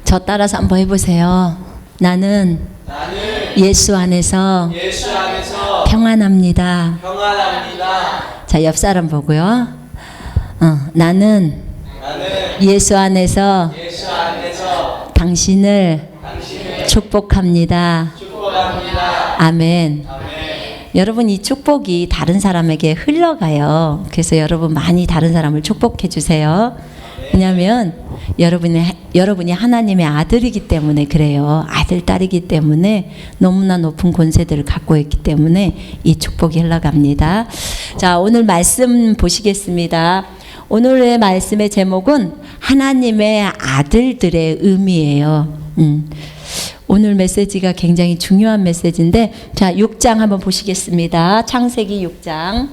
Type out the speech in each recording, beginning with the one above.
저 따라서 한번 해보세요. 나는 예수 안에서 평안합니다. 자, 옆 사람 보고요. 나는 예수 안에서 당신을 축복합니다. 아멘. 여러분, 이 축복이 다른 사람에게 흘러가요. 그래서 여러분 많이 다른 사람을 축복해 주세요. 왜냐하면 여러분이 하나님의 아들이기 때문에 그래요. 아들, 딸이기 때문에 너무나 높은 권세들을 갖고 있기 때문에 이 축복이 흘러갑니다. 자, 오늘 말씀 보시겠습니다. 오늘의 말씀의 제목은 하나님의 아들들의 의미예요. 오늘 메시지가 굉장히 중요한 메시지인데, 자, 6장 한번 보시겠습니다. 창세기 6장.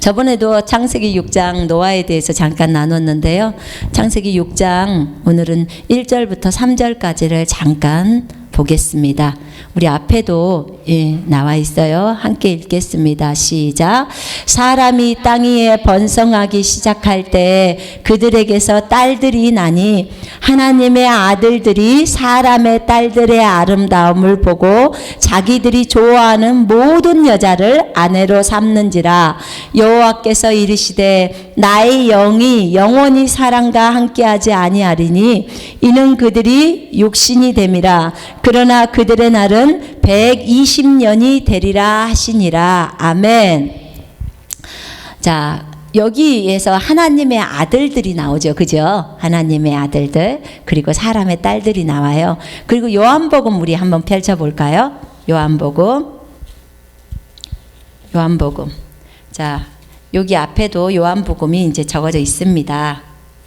저번에도 창세기 6장 노아에 대해서 잠깐 나눴는데요. 창세기 6장 오늘은 1절부터 3절까지를 잠깐 보겠습니다. 우리 앞에도 나와 있어요. 함께 읽겠습니다. 시작. 사람이 땅 위에 번성하기 시작할 때 그들에게서 딸들이 나니 하나님의 아들들이 사람의 딸들의 아름다움을 보고 자기들이 좋아하는 모든 여자를 아내로 삼는지라. 여호와께서 이르시되 나의 영이 영원히 사람과 함께하지 아니하리니 이는 그들이 육신이 됨이라. 그러나 그들의 날은 120년이 되리라 하시니라. 아멘. 자, 여기에서 하나님의 아들들이 나오죠. 그죠? 하나님의 아들들, 그리고 사람의 딸들이 나와요. 그리고 요한복음 우리 한번 펼쳐볼까요? 요한복음. 자, 여기 앞에도 요한복음이 이제 적어져 있습니다.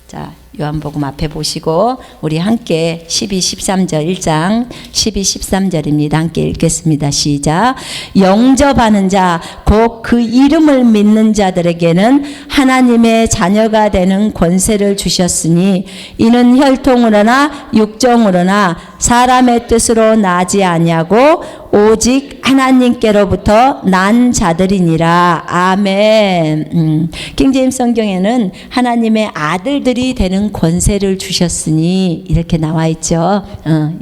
자, 요한복음 앞에 보시고 우리 함께 12, 13절 1장 12, 13절입니다. 함께 읽겠습니다. 시작. 영접하는 자, 곧 그 이름을 믿는 자들에게는 하나님의 자녀가 되는 권세를 주셨으니 이는 혈통으로나 육정으로나 사람의 뜻으로 나지 아니하고 오직 하나님께로부터 난 자들이니라. 아멘. 킹제임스 성경에는 하나님의 아들들이 되는 권세를 주셨으니 이렇게 나와 있죠.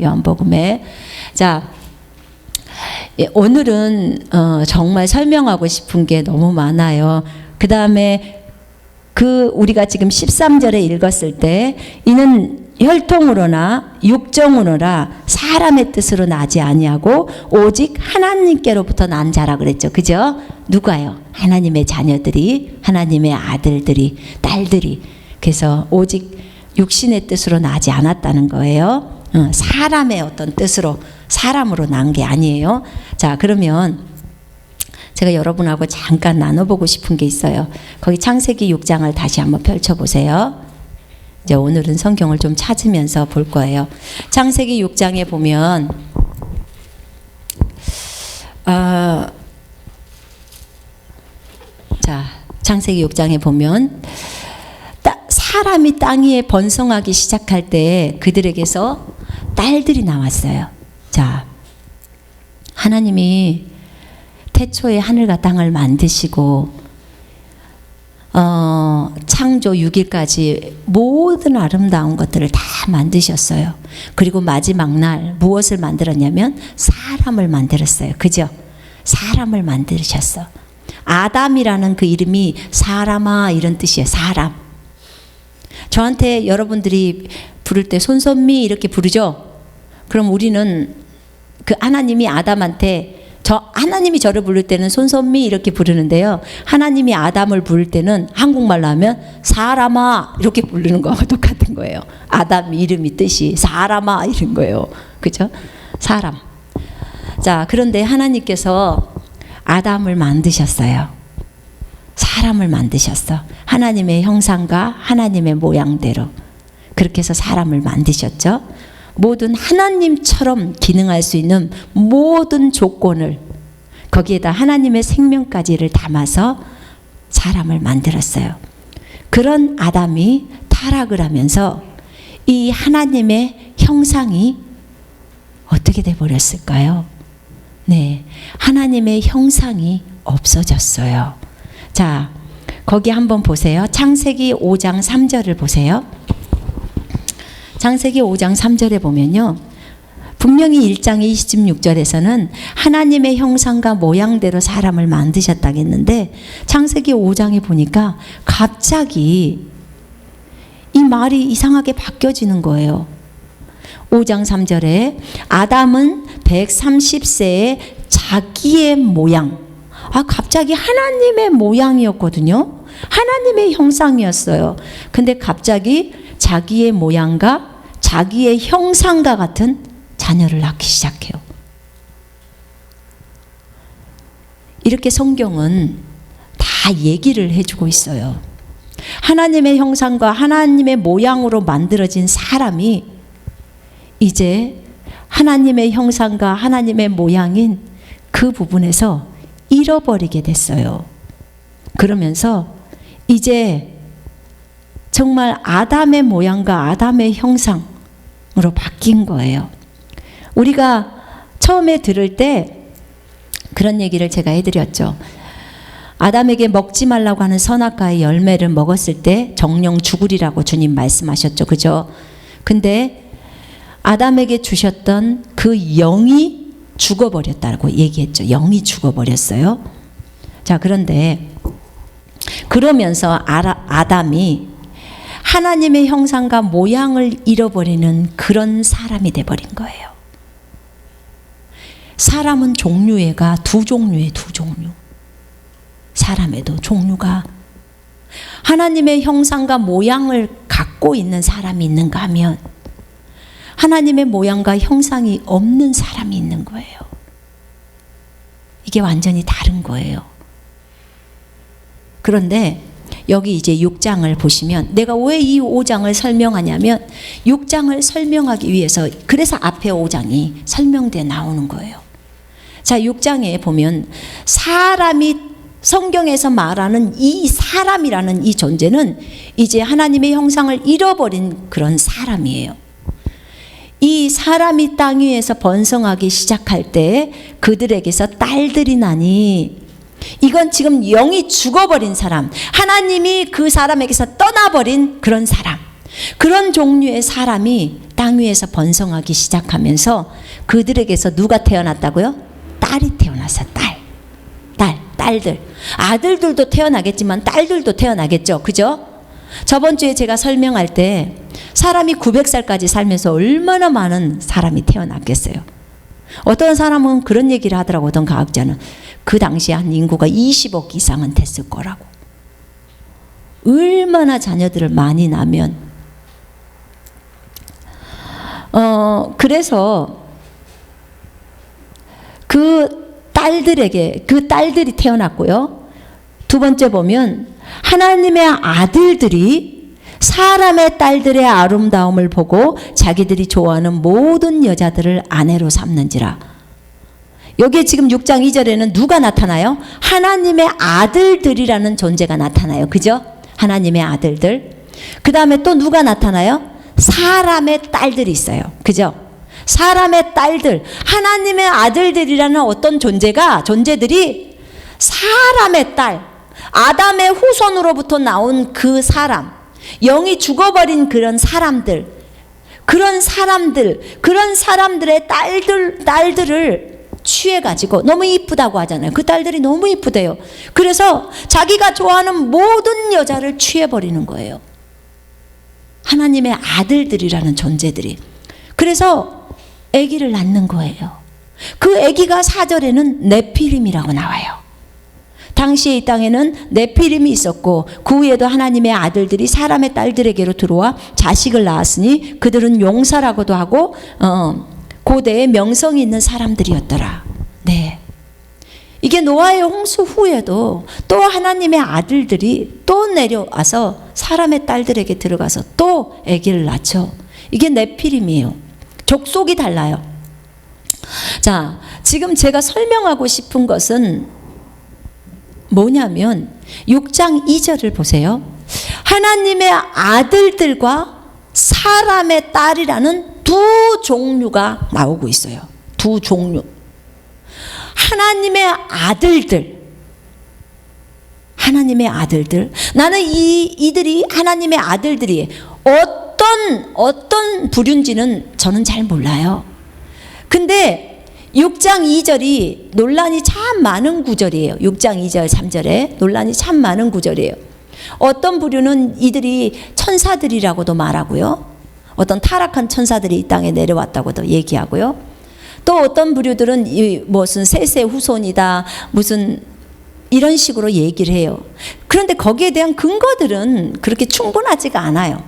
요한복음에. 자, 오늘은 정말 설명하고 싶은 게 너무 많아요. 그 다음에 우리가 지금 13절에 읽었을 때 이는 혈통으로나 육정으로나 사람의 뜻으로 나지 아니하고 오직 하나님께로부터 난 자라 그랬죠. 그죠? 누가요? 하나님의 자녀들이, 하나님의 아들들이, 딸들이. 그래서 오직 육신의 뜻으로 나지 않았다는 거예요. 사람의 어떤 뜻으로, 사람으로 난 게 아니에요. 자, 그러면 제가 여러분하고 잠깐 나눠보고 싶은 게 있어요. 거기 창세기 6장을 다시 한번 펼쳐보세요. 이제 오늘은 성경을 좀 찾으면서 볼 거예요. 창세기 6장에 보면 자, 창세기 6장에 보면 사람이 땅 위에 번성하기 시작할 때 그들에게서 딸들이 나왔어요. 자, 하나님이 태초에 하늘과 땅을 만드시고 창조 6일까지 모든 아름다운 것들을 다 만드셨어요. 그리고 마지막 날 무엇을 만들었냐면 사람을 만들었어요. 그죠? 사람을 만드셨어. 아담이라는 그 이름이 사람아 이런 뜻이에요. 사람. 저한테 여러분들이 부를 때 손선미 이렇게 부르죠? 그럼 우리는 그 하나님이 아담한테 하나님이 저를 부를 때는 손선미 이렇게 부르는데요. 하나님이 아담을 부를 때는 한국말로 하면 사람아 이렇게 부르는 거하고 똑같은 거예요. 아담 이름이 뜻이 사람아 이런 거예요. 그죠? 사람. 자, 그런데 하나님께서 아담을 만드셨어요. 사람을 만드셨어. 하나님의 형상과 하나님의 모양대로. 그렇게 해서 사람을 만드셨죠. 모든 하나님처럼 기능할 수 있는 모든 조건을 거기에다 하나님의 생명까지를 담아서 사람을 만들었어요. 그런 아담이 타락을 하면서 이 하나님의 형상이 어떻게 돼 버렸을까요? 네, 하나님의 형상이 없어졌어요. 자, 거기 한번 보세요. 창세기 5장 3절을 보세요. 창세기 5장 3절에 보면요, 분명히 1장 26절에서는 하나님의 형상과 모양대로 사람을 만드셨다겠는데 창세기 5장에 보니까 갑자기 이 말이 이상하게 바뀌어지는 거예요. 5장 3절에 아담은 130세에 자기의 모양, 갑자기 하나님의 모양이었거든요. 하나님의 형상이었어요. 근데 갑자기 자기의 모양과 자기의 형상과 같은 자녀를 낳기 시작해요. 이렇게 성경은 다 얘기를 해주고 있어요. 하나님의 형상과 하나님의 모양으로 만들어진 사람이 이제 하나님의 형상과 하나님의 모양인 그 부분에서 잃어버리게 됐어요. 그러면서 이제 정말 아담의 모양과 아담의 형상으로 바뀐 거예요. 우리가 처음에 들을 때 그런 얘기를 제가 해드렸죠. 아담에게 먹지 말라고 하는 선악과의 열매를 먹었을 때 정령 죽으리라고 주님 말씀하셨죠. 그죠? 근데 아담에게 주셨던 그 영이 죽어버렸다고 얘기했죠. 영이 죽어버렸어요. 자, 그런데 그러면서 아담이 하나님의 형상과 모양을 잃어버리는 그런 사람이 돼버린 거예요. 사람은 종류가 두 종류. 사람에도 종류가 하나님의 형상과 모양을 갖고 있는 사람이 있는가 하면 하나님의 모양과 형상이 없는 사람이 있는 거예요. 이게 완전히 다른 거예요. 그런데 여기 이제 6장을 보시면 내가 왜 이 5장을 설명하냐면 6장을 설명하기 위해서, 그래서 앞에 5장이 설명돼 나오는 거예요. 자, 6장에 보면 사람이, 성경에서 말하는 이 사람이라는 이 존재는 이제 하나님의 형상을 잃어버린 그런 사람이에요. 이 사람이 땅 위에서 번성하기 시작할 때 그들에게서 딸들이 나니, 이건 지금 영이 죽어버린 사람, 하나님이 그 사람에게서 떠나버린 그런 사람, 그런 종류의 사람이 땅 위에서 번성하기 시작하면서 그들에게서 누가 태어났다고요? 딸이 태어났어. 딸들. 아들들도 태어나겠지만 딸들도 태어나겠죠. 그죠? 저번 주에 제가 설명할 때 사람이 900살까지 살면서 얼마나 많은 사람이 태어났겠어요. 어떤 사람은 그런 얘기를 하더라고. 어떤 과학자는 그 당시에 한 인구가 20억 이상은 됐을 거라고. 얼마나 자녀들을 많이 낳으면. 그래서 그 딸들이 태어났고요. 두 번째 보면 하나님의 아들들이 사람의 딸들의 아름다움을 보고 자기들이 좋아하는 모든 여자들을 아내로 삼는지라. 여기에 지금 6장 2절에는 누가 나타나요? 하나님의 아들들이라는 존재가 나타나요. 그죠? 하나님의 아들들. 그 다음에 또 누가 나타나요? 사람의 딸들이 있어요. 그죠? 사람의 딸들, 하나님의 아들들이라는 어떤 존재들이 사람의 딸, 아담의 후손으로부터 나온 그 사람, 영이 죽어버린 그런 사람들, 그런 사람들의 딸들을 취해가지고 너무 이쁘다고 하잖아요. 그 딸들이 너무 이쁘대요. 그래서 자기가 좋아하는 모든 여자를 취해버리는 거예요. 하나님의 아들들이라는 존재들이. 그래서 아기를 낳는 거예요. 그 아기가 4절에는 네피림이라고 나와요. 당시에 이 땅에는 네피림이 있었고 그 후에도 하나님의 아들들이 사람의 딸들에게로 들어와 자식을 낳았으니 그들은 용사라고도 하고 고대에 명성이 있는 사람들이었더라. 네. 이게 노아의 홍수 후에도 또 하나님의 아들들이 또 내려와서 사람의 딸들에게 들어가서 또 아기를 낳죠. 이게 네피림이에요. 족속이 달라요. 자, 지금 제가 설명하고 싶은 것은 뭐냐면 6장 2절을 보세요. 하나님의 아들들과 사람의 딸이라는 두 종류가 나오고 있어요. 두 종류. 하나님의 아들들. 나는 이들이 하나님의 아들들이 어떤 어떤 부류인지는 저는 잘 몰라요. 근데 6장 2절이 논란이 참 많은 구절이에요. 6장 2절 3절에 논란이 참 많은 구절이에요. 어떤 부류는 이들이 천사들이라고도 말하고요. 어떤 타락한 천사들이 이 땅에 내려왔다고도 얘기하고요. 또 어떤 부류들은 무슨 셋의 후손이다, 무슨 이런 식으로 얘기를 해요. 그런데 거기에 대한 근거들은 그렇게 충분하지가 않아요.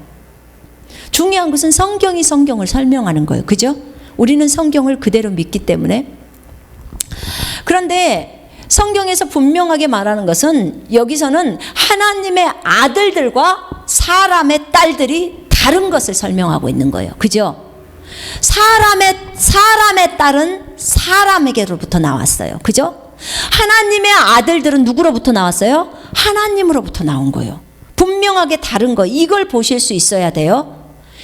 중요한 것은 성경이 성경을 설명하는 거예요. 그죠? 우리는 성경을 그대로 믿기 때문에. 그런데 성경에서 분명하게 말하는 것은 여기서는 하나님의 아들들과 사람의 딸들이 다른 것을 설명하고 있는 거예요. 그죠? 사람의 딸은 사람에게로부터 나왔어요. 그죠? 하나님의 아들들은 누구로부터 나왔어요? 하나님으로부터 나온 거예요. 분명하게 다른 거. 이걸 보실 수 있어야 돼요.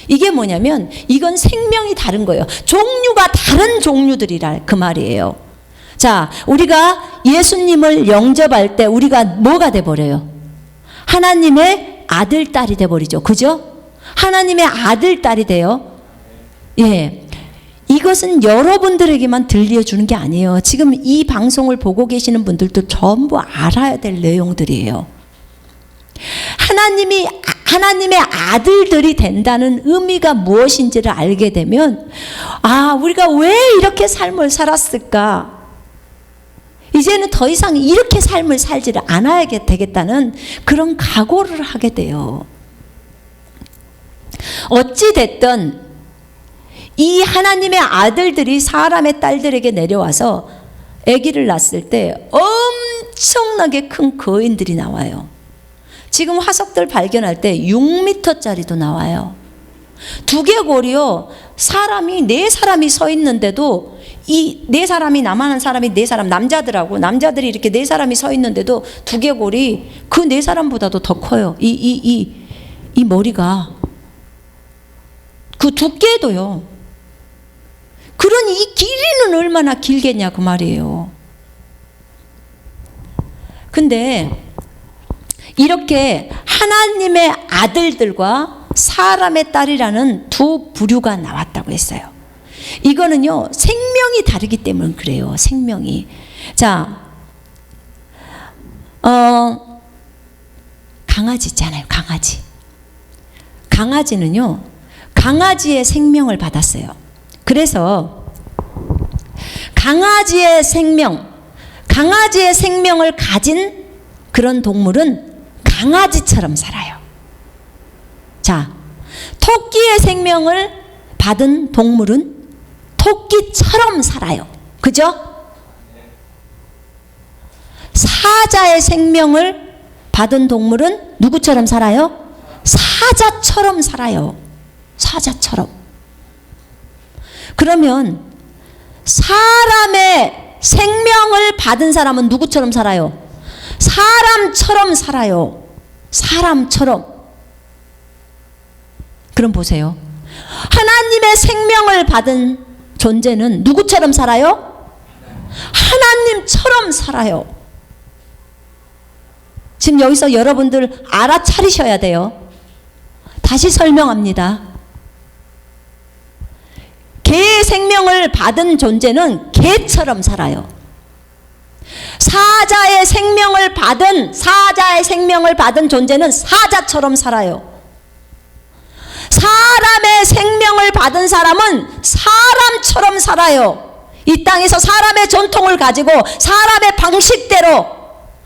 이게 뭐냐면 이건 생명이 다른 거예요. 종류가 다른 종류들이라 그 말이에요. 자, 우리가 예수님을 영접할 때 우리가 뭐가 돼버려요? 하나님의 아들, 딸이 돼버리죠. 그죠? 하나님의 아들, 딸이 돼요. 예. 이것은 여러분들에게만 들려주는 게 아니에요. 지금 이 방송을 보고 계시는 분들도 전부 알아야 될 내용들이에요. 하나님의 아들들이 된다는 의미가 무엇인지를 알게 되면, 아, 우리가 왜 이렇게 삶을 살았을까? 이제는 더 이상 이렇게 삶을 살지를 않아야 되겠다는 그런 각오를 하게 돼요. 어찌됐든 이 하나님의 아들들이 사람의 딸들에게 내려와서 아기를 낳았을 때 엄청나게 큰 거인들이 나와요. 지금 화석들 발견할 때 6m짜리도 나와요. 두개골이요. 네 사람이 서 있는데도 이 네 사람이 남아난 사람이 네 사람 남자들이 이렇게 네 사람이 서 있는데도 두개골이 그 네 사람보다도 더 커요. 이 머리가 그 두께도요. 그런 이 길이는 얼마나 길겠냐 그 말이에요. 근데 이렇게 하나님의 아들들과 사람의 딸이라는 두 부류가 나왔다고 했어요. 이거는요, 생명이 다르기 때문에 그래요. 생명이. 자, 강아지 있잖아요. 강아지는요, 강아지의 생명을 받았어요. 그래서 강아지의 생명을 가진 그런 동물은 강아지처럼 살아요. 자, 토끼의 생명을 받은 동물은 토끼처럼 살아요. 그죠? 사자의 생명을 받은 동물은 누구처럼 살아요? 사자처럼 살아요. 사자처럼. 그러면 사람의 생명을 받은 사람은 누구처럼 살아요? 사람처럼 살아요. 사람처럼. 그럼 보세요. 하나님의 생명을 받은 존재는 누구처럼 살아요? 하나님처럼 살아요. 지금 여기서 여러분들 알아차리셔야 돼요. 다시 설명합니다. 개의 생명을 받은 존재는 개처럼 살아요. 사자의 생명을 받은 존재는 사자처럼 살아요. 사람의 생명을 받은 사람은 사람처럼 살아요. 이 땅에서 사람의 전통을 가지고 사람의 방식대로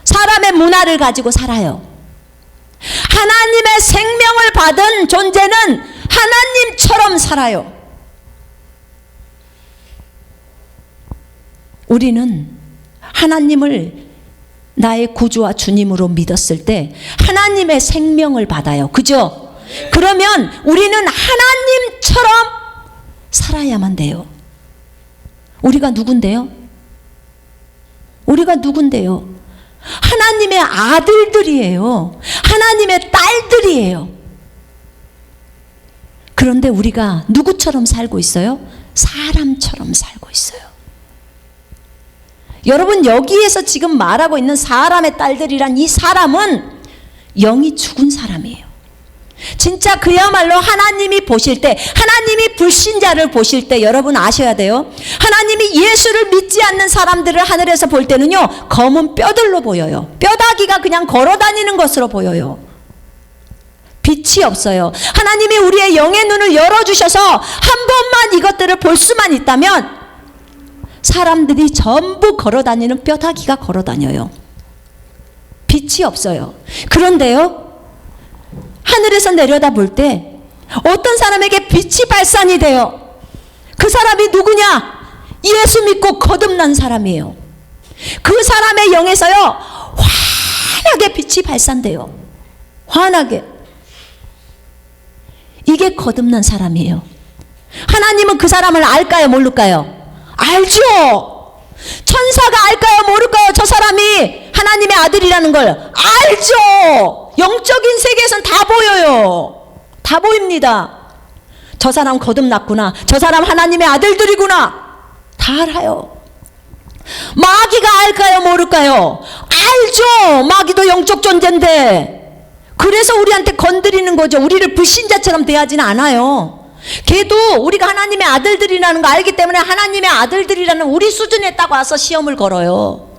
사람의 문화를 가지고 살아요. 하나님의 생명을 받은 존재는 하나님처럼 살아요. 우리는 하나님을 나의 구주와 주님으로 믿었을 때 하나님의 생명을 받아요. 그죠? 그러면 우리는 하나님처럼 살아야만 돼요. 우리가 누군데요? 하나님의 아들들이에요. 하나님의 딸들이에요. 그런데 우리가 누구처럼 살고 있어요? 사람처럼 살고 있어요. 여러분, 여기에서 지금 말하고 있는 사람의 딸들이란 이 사람은 영이 죽은 사람이에요. 진짜 그야말로 하나님이 보실 때, 하나님이 불신자를 보실 때 여러분 아셔야 돼요. 하나님이 예수를 믿지 않는 사람들을 하늘에서 볼 때는요, 검은 뼈들로 보여요. 뼈다귀가 그냥 걸어다니는 것으로 보여요. 빛이 없어요. 하나님이 우리의 영의 눈을 열어주셔서 한 번만 이것들을 볼 수만 있다면 사람들이 전부 걸어다니는 뼈다귀가 걸어다녀요. 빛이 없어요. 그런데요, 하늘에서 내려다 볼 때 어떤 사람에게 빛이 발산이 돼요. 그 사람이 누구냐? 예수 믿고 거듭난 사람이에요. 그 사람의 영에서요, 환하게 빛이 발산돼요. 환하게. 이게 거듭난 사람이에요. 하나님은 그 사람을 알까요, 모를까요? 알죠. 천사가 알까요, 모를까요? 저 사람이 하나님의 아들이라는 걸 알죠. 영적인 세계에선 다 보여요. 다 보입니다. 저 사람 거듭났구나, 저 사람 하나님의 아들들이구나, 다 알아요. 마귀가 알까요, 모를까요? 알죠. 마귀도 영적 존재인데. 그래서 우리한테 건드리는 거죠. 우리를 불신자처럼 대하지는 않아요. 걔도 우리가 하나님의 아들들이라는 거 알기 때문에 하나님의 아들들이라는 우리 수준에 딱 와서 시험을 걸어요.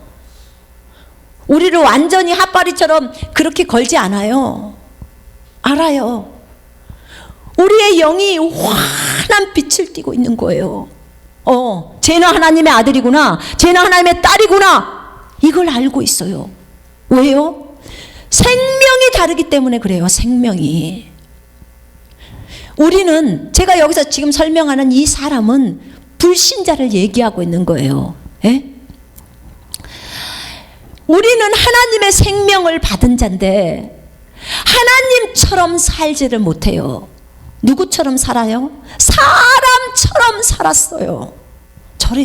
우리를 완전히 핫바리처럼 그렇게 걸지 않아요. 알아요. 우리의 영이 환한 빛을 띠고 있는 거예요. 쟤는 하나님의 아들이구나, 쟤는 하나님의 딸이구나, 이걸 알고 있어요. 왜요? 생명이 다르기 때문에 그래요. 생명이. 우리는, 제가 여기서 지금 설명하는 이 사람은 불신자를 얘기하고 있는 거예요. 예? 우리는 하나님의 생명을 받은 자인데 하나님처럼 살지를 못해요. 누구처럼 살아요? 사람처럼 살았어요.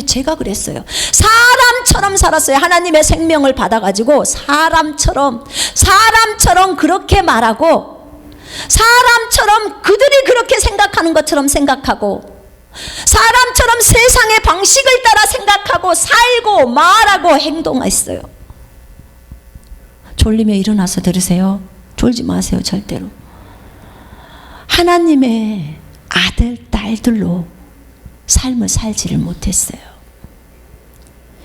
제가 그랬어요. 사람처럼 살았어요. 하나님의 생명을 받아가지고 사람처럼 그렇게 말하고, 사람처럼 그들이 그렇게 생각하는 것처럼 생각하고, 사람처럼 세상의 방식을 따라 생각하고 살고 말하고 행동했어요. 졸리면 일어나서 들으세요. 졸지 마세요, 절대로. 하나님의 아들, 딸들로 삶을 살지를 못했어요.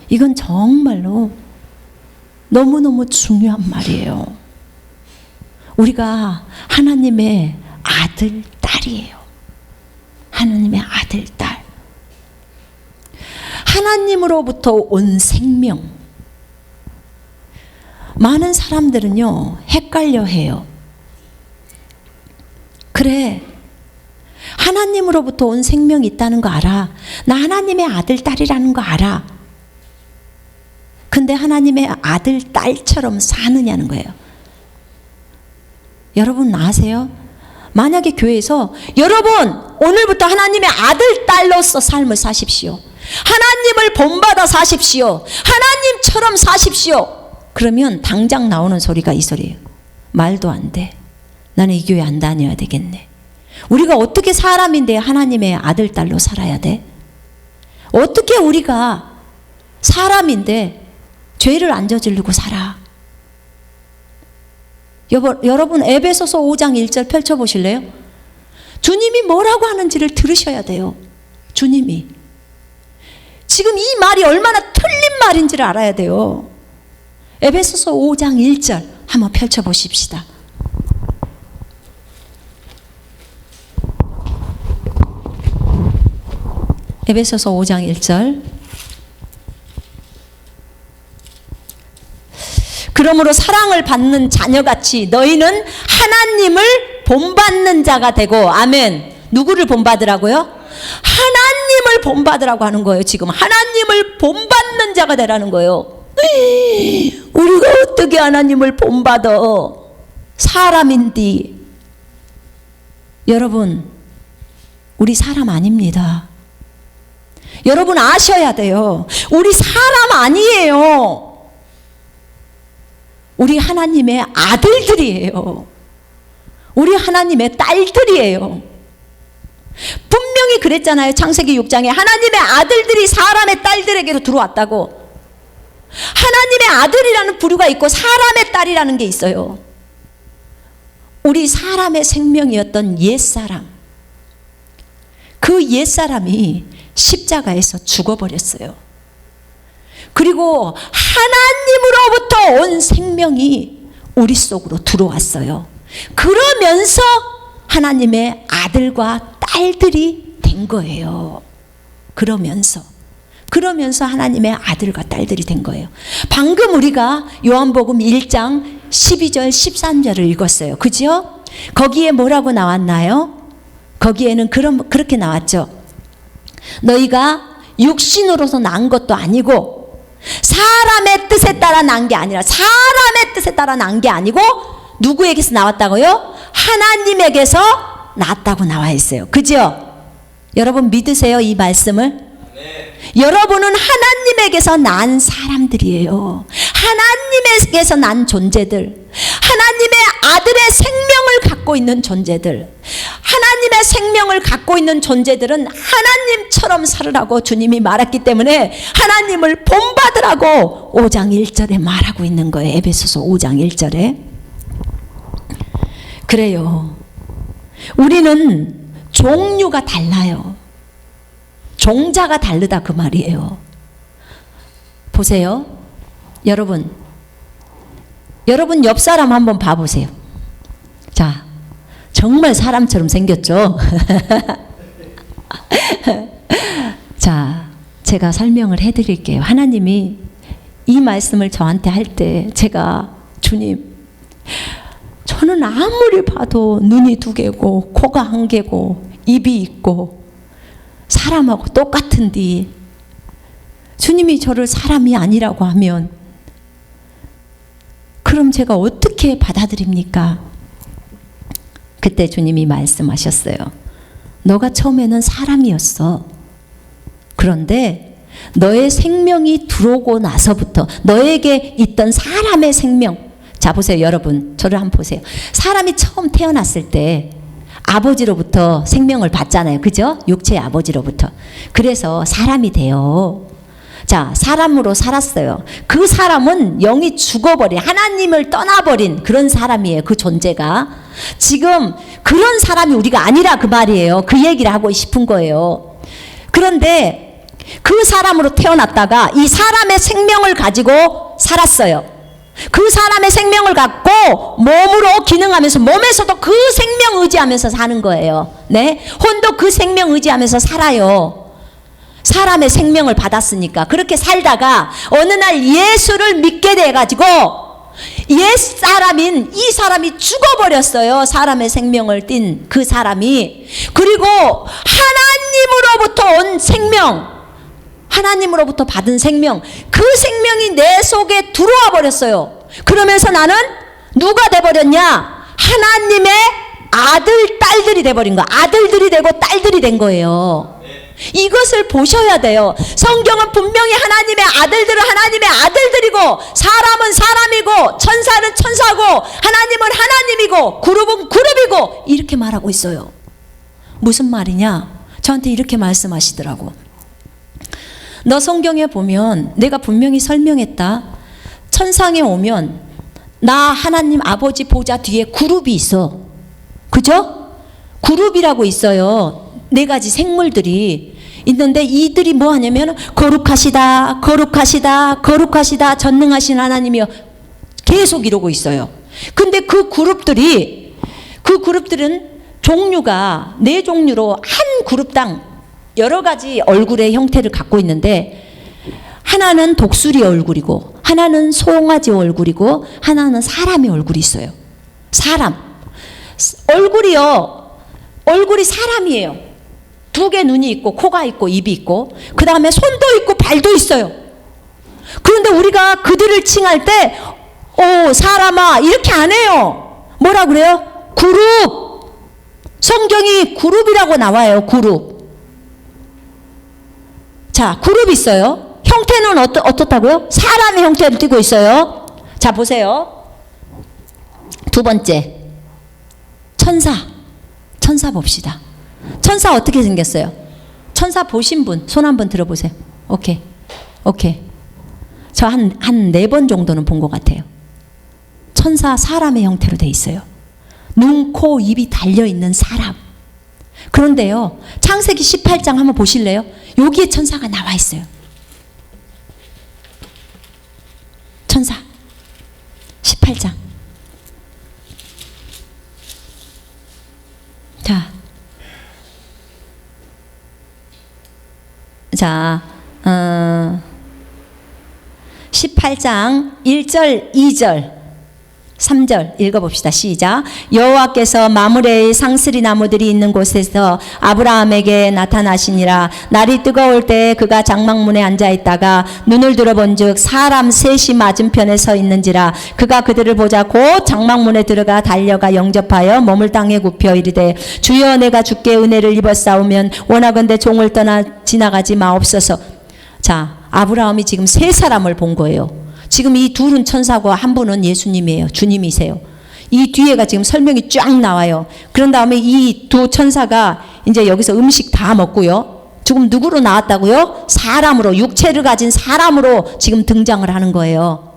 이건 정말로 너무너무 중요한 말이에요. 우리가 하나님의 아들, 딸이에요. 하나님의 아들, 딸. 하나님으로부터 온 생명. 많은 사람들은요, 헷갈려 해요. 그래, 하나님으로부터 온 생명이 있다는 거 알아. 나 하나님의 아들, 딸이라는 거 알아. 근데 하나님의 아들, 딸처럼 사느냐는 거예요. 여러분 아세요? 만약에 교회에서 여러분 오늘부터 하나님의 아들, 딸로서 삶을 사십시오, 하나님을 본받아 사십시오, 하나님처럼 사십시오, 그러면 당장 나오는 소리가 이 소리예요. 말도 안 돼. 나는 이 교회 안 다녀야 되겠네. 우리가 어떻게 사람인데 하나님의 아들, 딸로 살아야 돼? 어떻게 우리가 사람인데 죄를 안 저지르고 살아? 여러분 에베소서 5장 1절 펼쳐보실래요? 주님이 뭐라고 하는지를 들으셔야 돼요. 주님이 지금 이 말이 얼마나 틀린 말인지를 알아야 돼요. 에베소서 5장 1절 한번 펼쳐보십시다. 에베소서 5장 1절. 그러므로 사랑을 받는 자녀같이 너희는 하나님을 본받는 자가 되고, 아멘. 누구를 본받으라고요? 하나님을 본받으라고 하는 거예요. 지금 하나님을 본받는 자가 되라는 거예요. 우리가 어떻게 하나님을 본받아? 사람인데. 여러분, 우리 사람 아닙니다. 여러분 아셔야 돼요. 우리 사람 아니에요. 우리 하나님의 아들들이에요. 우리 하나님의 딸들이에요. 분명히 그랬잖아요. 창세기 6장에 하나님의 아들들이 사람의 딸들에게로 들어왔다고. 하나님의 아들이라는 부류가 있고 사람의 딸이라는 게 있어요. 우리 사람의 생명이었던 옛사람, 그 옛사람이 십자가에서 죽어버렸어요. 그리고 하나님으로부터 온 생명이 우리 속으로 들어왔어요. 그러면서 하나님의 아들과 딸들이 된 거예요. 그러면서 하나님의 아들과 딸들이 된 거예요. 방금 우리가 요한복음 1장 12절 13절을 읽었어요. 그죠? 거기에 뭐라고 나왔나요? 거기에는 그렇게 나왔죠. 너희가 육신으로서 난 것도 아니고 사람의 뜻에 따라 난 게 아니라, 사람의 뜻에 따라 난 게 아니고 누구에게서 나왔다고요? 하나님에게서 나왔다고 나와 있어요. 그죠? 여러분 믿으세요, 이 말씀을? 네. 여러분은 하나님에게서 난 사람들이에요. 하나님에게서 난 존재들, 하나님의 아들의 생명을 갖고 있는 존재들, 하나님의 생명을 갖고 있는 존재들은 하나님처럼 살으라고 주님이 말했기 때문에 하나님을 본받으라고 5장 1절에 말하고 있는 거예요. 에베소서 5장 1절에. 그래요. 우리는 종류가 달라요. 종자가 다르다 그 말이에요. 보세요. 여러분 옆 사람 한번 봐보세요. 자, 정말 사람처럼 생겼죠? 자, 제가 설명을 해드릴게요. 하나님이 이 말씀을 저한테 할 때 제가, 주님, 저는 아무리 봐도 눈이 2개고 코가 1개고 입이 있고 사람하고 똑같은데 주님이 저를 사람이 아니라고 하면 그럼 제가 어떻게 받아들입니까? 그때 주님이 말씀하셨어요. 너가 처음에는 사람이었어. 그런데 너의 생명이 들어오고 나서부터 너에게 있던 사람의 생명, 자 보세요 여러분, 저를 한번 보세요. 사람이 처음 태어났을 때 아버지로부터 생명을 받잖아요. 그죠? 육체의 아버지로부터. 그래서 사람이 돼요. 자, 사람으로 살았어요. 그 사람은 영이 죽어버린, 하나님을 떠나버린 그런 사람이에요. 그 존재가. 지금 그런 사람이 우리가 아니라 그 말이에요. 그 얘기를 하고 싶은 거예요. 그런데 그 사람으로 태어났다가 이 사람의 생명을 가지고 살았어요. 그 사람의 생명을 갖고 몸으로 기능하면서 몸에서도 그 생명 의지하면서 사는 거예요. 네? 혼도 그 생명 의지하면서 살아요. 사람의 생명을 받았으니까. 그렇게 살다가 어느 날 예수를 믿게 돼가지고 옛사람인 이 사람이 죽어버렸어요. 사람의 생명을 띤 그 사람이. 그리고 하나님으로부터 온 생명, 하나님으로부터 받은 생명, 그 생명이 내 속에 들어와 버렸어요. 그러면서 나는 누가 돼버렸냐? 하나님의 아들, 딸들이 돼버린 거야. 아들들이 되고 딸들이 된 거예요. 이것을 보셔야 돼요. 성경은 분명히 하나님의 아들들은 하나님의 아들들이고, 사람은 사람이고, 천사는 천사고, 하나님은 하나님이고, 그룹은 그룹이고, 이렇게 말하고 있어요. 무슨 말이냐? 저한테 이렇게 말씀하시더라고. 너 성경에 보면 내가 분명히 설명했다. 천상에 오면 나 하나님 아버지 보좌 뒤에 그룹이 있어. 그죠? 그룹이라고 있어요. 4가지 생물들이 있는데 이들이 뭐 하냐면 거룩하시다, 거룩하시다, 거룩하시다, 전능하신 하나님이여 계속 이러고 있어요. 근데 그 그룹들은 종류가 4종류로 한 그룹당 여러 가지 얼굴의 형태를 갖고 있는데, 하나는 독수리 얼굴이고, 하나는 송아지 얼굴이고, 하나는 사람의 얼굴이 있어요. 사람. 얼굴이 사람이에요. 2개 눈이 있고, 코가 있고, 입이 있고, 그 다음에 손도 있고, 발도 있어요. 그런데 우리가 그들을 칭할 때, 사람아, 이렇게 안 해요. 뭐라 그래요? 그룹. 성경이 그룹이라고 나와요. 그룹. 자, 그룹이 있어요. 형태는 어떻다고요? 사람의 형태를 띠고 있어요. 자, 보세요. 2번째. 천사 봅시다. 천사 어떻게 생겼어요? 천사 보신 분, 손 한번 들어보세요. 오케이. 저 한 4번 정도는 본 것 같아요. 천사 사람의 형태로 돼 있어요. 눈, 코, 입이 달려있는 사람. 그런데요, 창세기 18장 한번 보실래요? 여기에 천사가 나와 있어요. 천사 18장. 자, 18장 1절, 2절, 3절 읽어봅시다. 시작. 여호와께서 마므레의 상스리 나무들이 있는 곳에서 아브라함에게 나타나시니라. 날이 뜨거울 때 그가 장막문에 앉아있다가 눈을 들어본즉 사람 셋이 맞은편에 서 있는지라. 그가 그들을 보자 곧 장막문에 들어가 달려가 영접하여 몸을 땅에 굽혀 이르되 주여 내가 주께 은혜를 입었사오면 원하건대 종을 떠나 지나가지 마옵소서. 자, 아브라함이 지금 세 사람을 본 거예요. 지금 이 둘은 천사고 한 분은 예수님이에요. 주님이세요. 이 뒤에가 지금 설명이 쫙 나와요. 그런 다음에 이 두 천사가 이제 여기서 음식 다 먹고요. 지금 누구로 나왔다고요? 사람으로, 육체를 가진 사람으로 지금 등장을 하는 거예요.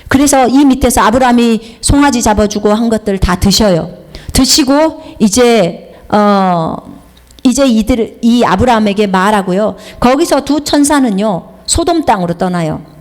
그래서 이 밑에서 아브라함이 송아지 잡아주고 한 것들 다 드셔요. 드시고 이제 이 아브라함에게 말하고요. 거기서 두 천사는요, 소돔 땅으로 떠나요.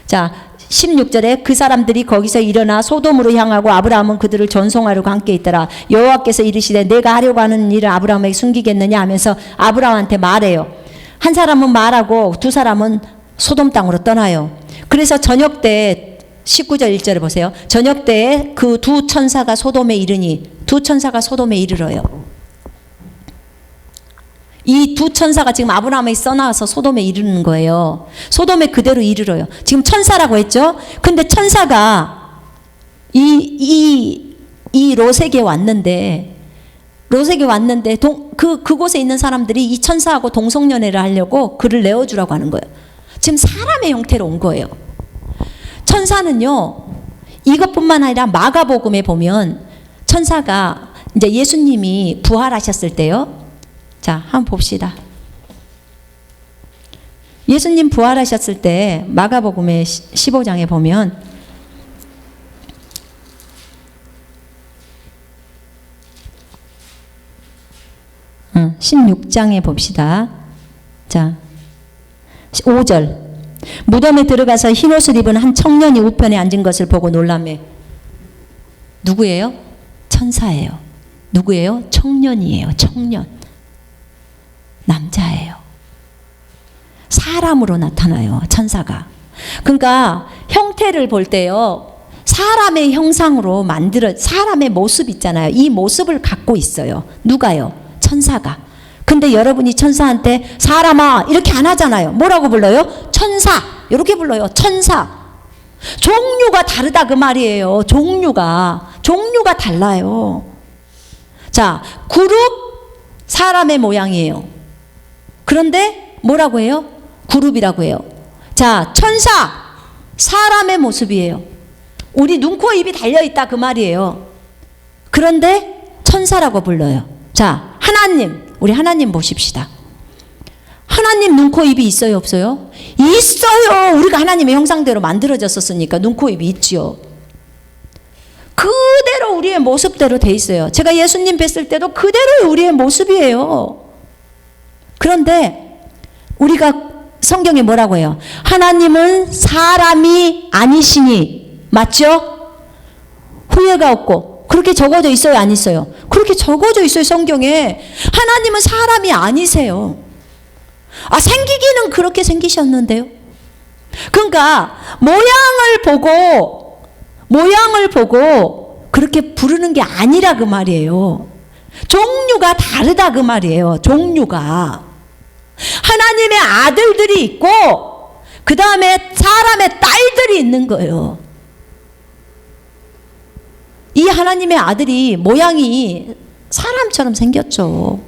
자, 16절에 그 사람들이 거기서 일어나 소돔으로 향하고 아브라함은 그들을 전송하려고 함께 있더라. 여호와께서 이르시되 내가 하려고 하는 일을 아브라함에게 숨기겠느냐 하면서 아브라함한테 말해요. 한 사람은 말하고 두 사람은 소돔 땅으로 떠나요. 그래서 저녁 때 19절 1절에 보세요. 저녁 때에 그 두 천사가 소돔에 이르니 두 천사가 소돔에 이르러요. 이 두 천사가 지금 아브라함에게 써나와서 소돔에 이르는 거예요. 소돔에 그대로 이르러요. 지금 천사라고 했죠. 근데 천사가 이 롯에게 왔는데 그곳에 있는 사람들이 이 천사하고 동성연애를 하려고 그를 내어주라고 하는 거예요. 지금 사람의 형태로 온 거예요. 천사는요, 이것뿐만 아니라 마가복음에 보면 천사가 이제 예수님이 부활하셨을 때요. 자, 한번 봅시다. 예수님 부활하셨을 때 마가복음의 15장에 보면 16장에 봅시다. 자, 5절. 무덤에 들어가서 흰옷을 입은 한 청년이 우편에 앉은 것을 보고 놀라매. 누구예요? 천사예요. 누구예요? 청년이에요. 청년. 남자예요. 사람으로 나타나요. 천사가. 그러니까 형태를 볼 때요, 사람의 형상으로 사람의 모습 있잖아요. 이 모습을 갖고 있어요. 누가요? 천사가. 근데 여러분이 천사한테 사람아 이렇게 안 하잖아요. 뭐라고 불러요? 천사. 이렇게 불러요. 천사. 종류가 다르다 그 말이에요. 종류가 달라요. 자, 그룹 사람의 모양이에요. 그런데 뭐라고 해요? 그룹이라고 해요. 자, 천사 사람의 모습이에요. 우리 눈, 코, 입이 달려있다 그 말이에요. 그런데 천사라고 불러요. 자, 우리 하나님 보십시다. 하나님 눈, 코, 입이 있어요, 없어요? 있어요. 우리가 하나님의 형상대로 만들어졌었으니까 눈, 코, 입이 있지요. 그대로 우리의 모습대로 돼 있어요. 제가 예수님 뵀을 때도 그대로 우리의 모습이에요. 그런데 우리가 성경에 뭐라고 해요? 하나님은 사람이 아니시니, 맞죠? 후회가 없고. 그렇게 적어져 있어요, 안 있어요? 그렇게 적어져 있어요, 성경에. 하나님은 사람이 아니세요. 생기기는 그렇게 생기셨는데요. 그러니까 모양을 보고 그렇게 부르는 게 아니라 그 말이에요. 종류가 다르다 그 말이에요. 종류가. 하나님의 아들들이 있고 그 다음에 사람의 딸들이 있는 거예요. 이 하나님의 아들이 모양이 사람처럼 생겼죠.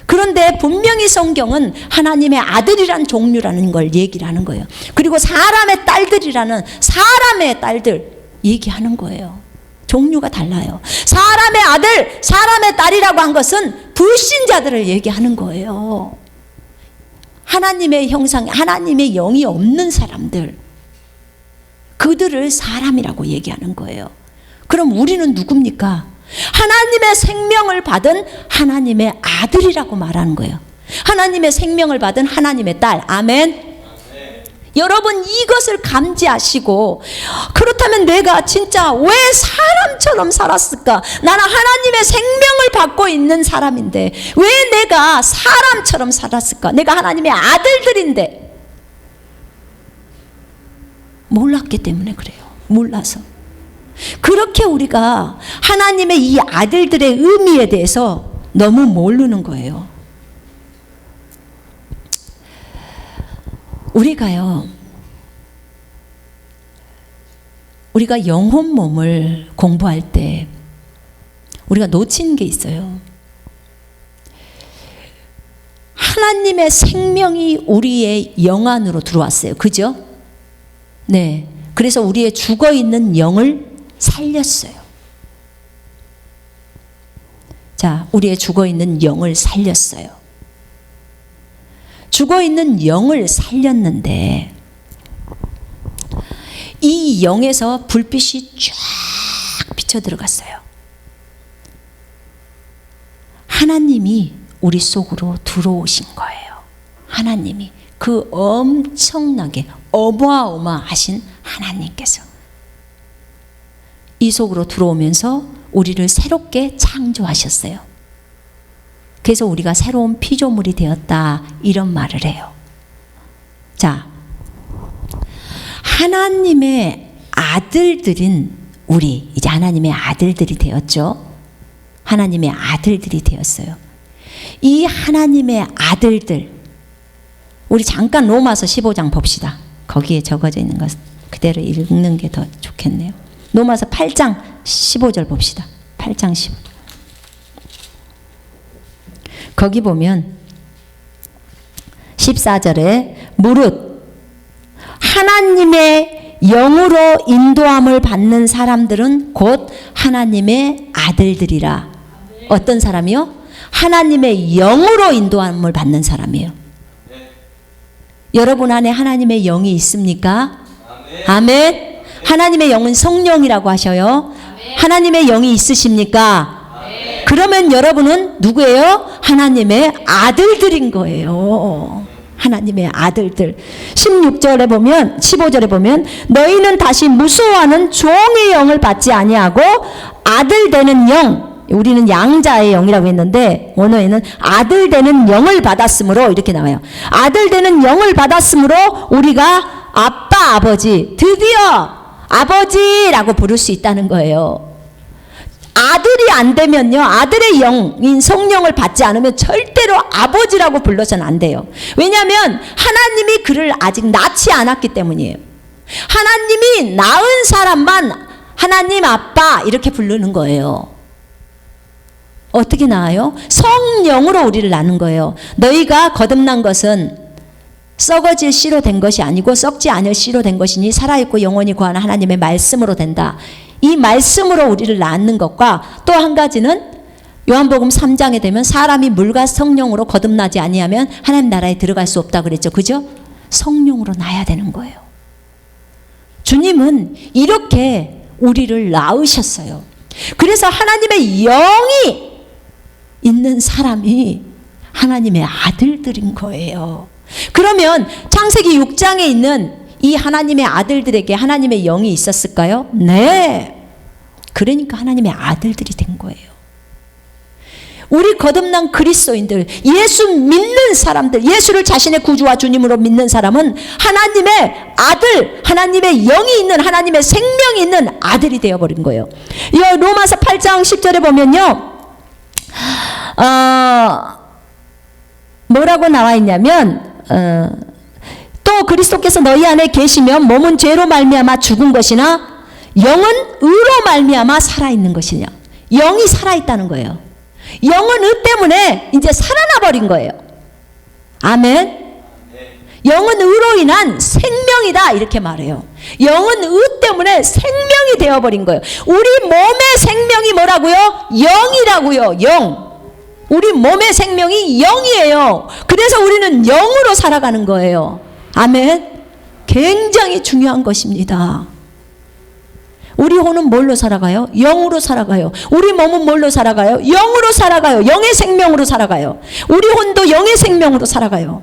그런데 분명히 성경은 하나님의 아들이란 종류라는 걸 얘기를 하는 거예요. 그리고 사람의 딸들이라는 사람의 딸들 얘기하는 거예요. 종류가 달라요. 사람의 아들, 사람의 딸이라고 한 것은 불신자들을 얘기하는 거예요. 하나님의 형상, 하나님의 영이 없는 사람들, 그들을 사람이라고 얘기하는 거예요. 그럼 우리는 누굽니까? 하나님의 생명을 받은 하나님의 아들이라고 말하는 거예요. 하나님의 생명을 받은 하나님의 딸. 아멘. 여러분 이것을 감지하시고, 그렇다면 내가 진짜 왜 사람처럼 살았을까? 나는 하나님의 생명을 받고 있는 사람인데 왜 내가 사람처럼 살았을까? 내가 하나님의 아들들인데. 몰랐기 때문에 그래요. 몰라서. 그렇게 우리가 하나님의 이 아들들의 의미에 대해서 너무 모르는 거예요. 우리가 영혼 몸을 공부할 때 우리가 놓친 게 있어요. 하나님의 생명이 우리의 영 안으로 들어왔어요. 그죠? 네. 그래서 우리의 죽어 있는 영을 살렸어요. 자, 우리의 죽어 있는 영을 살렸어요. 죽어 있는 영을 살렸는데 이 영에서 불빛이 쫙 비쳐 들어갔어요. 하나님이 우리 속으로 들어오신 거예요. 하나님이, 그 엄청나게 어마어마하신 하나님께서 이 속으로 들어오면서 우리를 새롭게 창조하셨어요. 그래서 우리가 새로운 피조물이 되었다, 이런 말을 해요. 자, 하나님의 아들들인 우리, 이제 하나님의 아들들이 되었죠. 하나님의 아들들이 되었어요. 이 하나님의 아들들, 우리 잠깐 로마서 15장 봅시다. 거기에 적어져 있는 것 그대로 읽는 게 더 좋겠네요. 로마서 8장 15절 봅시다. 8장 15절. 거기 보면 14절에 무릇 하나님의 영으로 인도함을 받는 사람들은 곧 하나님의 아들들이라. 어떤 사람이요? 하나님의 영으로 인도함을 받는 사람이에요. 여러분 안에 하나님의 영이 있습니까? 아멘. 하나님의 영은 성령이라고 하셔요. 하나님의 영이 있으십니까? 그러면 여러분은 누구예요? 하나님의 아들들인 거예요. 하나님의 아들들. 16절에 보면, 15절에 보면 너희는 다시 무수하는 종의 영을 받지 아니하고 아들 되는 영, 우리는 양자의 영이라고 했는데 원어에는 아들 되는 영을 받았으므로, 이렇게 나와요. 아들 되는 영을 받았으므로 우리가 아빠, 아버지, 드디어 아버지라고 부를 수 있다는 거예요. 아들이 안 되면요, 아들의 영인 성령을 받지 않으면 절대로 아버지라고 불러서는 안 돼요. 왜냐하면 하나님이 그를 아직 낳지 않았기 때문이에요. 하나님이 낳은 사람만 하나님 아빠 이렇게 부르는 거예요. 어떻게 낳아요? 성령으로 우리를 낳는 거예요. 너희가 거듭난 것은 썩어질 씨로 된 것이 아니고 썩지 않을 씨로 된 것이니 살아있고 영원히 거하는 하나님의 말씀으로 된다. 이 말씀으로 우리를 낳는 것과 또 한 가지는 요한복음 3장에 되면 사람이 물과 성령으로 거듭나지 아니하면 하나님 나라에 들어갈 수 없다 그랬죠. 그죠? 성령으로 낳아야 되는 거예요. 주님은 이렇게 우리를 낳으셨어요. 그래서 하나님의 영이 있는 사람이 하나님의 아들들인 거예요. 그러면 창세기 6장에 있는 이 하나님의 아들들에게 하나님의 영이 있었을까요? 네. 그러니까 하나님의 아들들이 된 거예요. 우리 거듭난 그리스도인들, 예수 믿는 사람들, 예수를 자신의 구주와 주님으로 믿는 사람은 하나님의 아들, 하나님의 영이 있는, 하나님의 생명이 있는 아들이 되어버린 거예요. 이 로마서 8장 10절에 보면요, 뭐라고 나와 있냐면 또 그리스도께서 너희 안에 계시면 몸은 죄로 말미암아 죽은 것이나 영은 의로 말미암아 살아있는 것이냐. 영이 살아있다는 거예요. 영은 의 때문에 이제 살아나 버린 거예요. 아멘. 영은 의로 인한 생명이다 이렇게 말해요. 영은 의 때문에 생명이 되어버린 거예요. 우리 몸의 생명이 뭐라고요? 영이라고요. 영. 우리 몸의 생명이 영이에요. 그래서 우리는 영으로 살아가는 거예요. 아멘. 굉장히 중요한 것입니다. 우리 혼은 뭘로 살아가요? 영으로 살아가요. 우리 몸은 뭘로 살아가요? 영으로 살아가요. 영의 생명으로 살아가요. 우리 혼도 영의 생명으로 살아가요.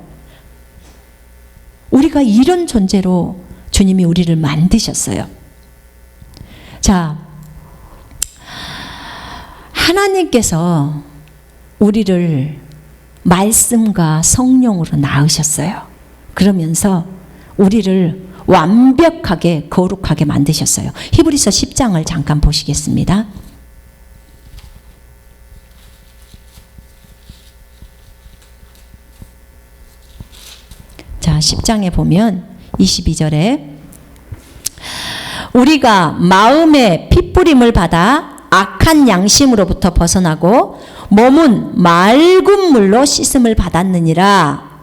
우리가 이런 존재로 주님이 우리를 만드셨어요. 자, 하나님께서 우리를 말씀과 성령으로 낳으셨어요. 그러면서 우리를 완벽하게 거룩하게 만드셨어요. 히브리서 10장을 잠깐 보시겠습니다. 자, 10장에 보면 22절에 우리가 마음의 핏부림을 받아 악한 양심으로부터 벗어나고 몸은 맑은 물로 씻음을 받았느니라.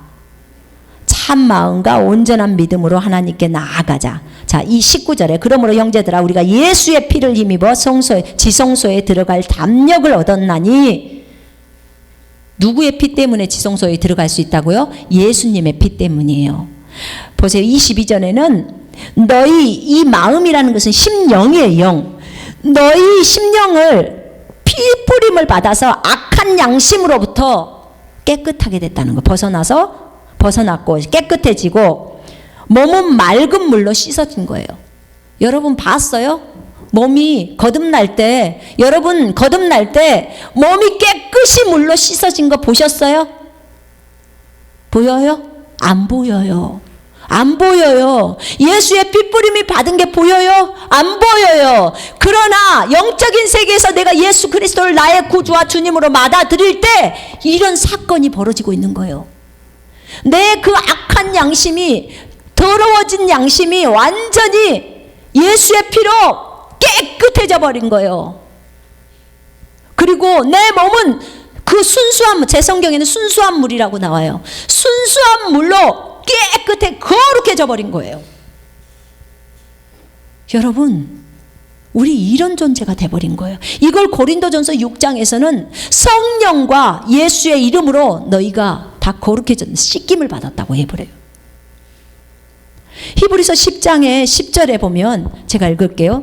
참 마음과 온전한 믿음으로 하나님께 나아가자. 자, 이 19절에 그러므로 형제들아 우리가 예수의 피를 힘입어 지성소에 들어갈 담력을 얻었나니. 누구의 피 때문에 지성소에 들어갈 수 있다고요? 예수님의 피 때문이에요. 보세요. 22절에는 너희 이 마음이라는 것은 심령이에요. 영. 너희 심령을 피뿌림을 받아서 악한 양심으로부터 깨끗하게 됐다는 거. 벗어났고 깨끗해지고 몸은 맑은 물로 씻어진 거예요. 여러분 봤어요? 몸이 거듭날 때, 여러분 거듭날 때 몸이 깨끗이 물로 씻어진 거 보셨어요? 보여요? 안 보여요. 안 보여요. 예수의 핏부림이 받은 게 보여요? 안 보여요. 그러나 영적인 세계에서 내가 예수 그리스도를 나의 구주와 주님으로 받아들일 때 이런 사건이 벌어지고 있는 거예요. 내 그 악한 양심이, 더러워진 양심이 완전히 예수의 피로 깨끗해져 버린 거예요. 그리고 내 몸은 그 순수한, 제 성경에는 순수한 물이라고 나와요. 순수한 물로 깨끗해 거룩해져 버린 거예요. 여러분, 우리 이런 존재가 돼버린 거예요. 이걸 고린도전서 6장에서는 성령과 예수의 이름으로 너희가 다 거룩해졌는 씻김을 받았다고 해버려요. 히브리서 10장의 10절에 보면 제가 읽을게요.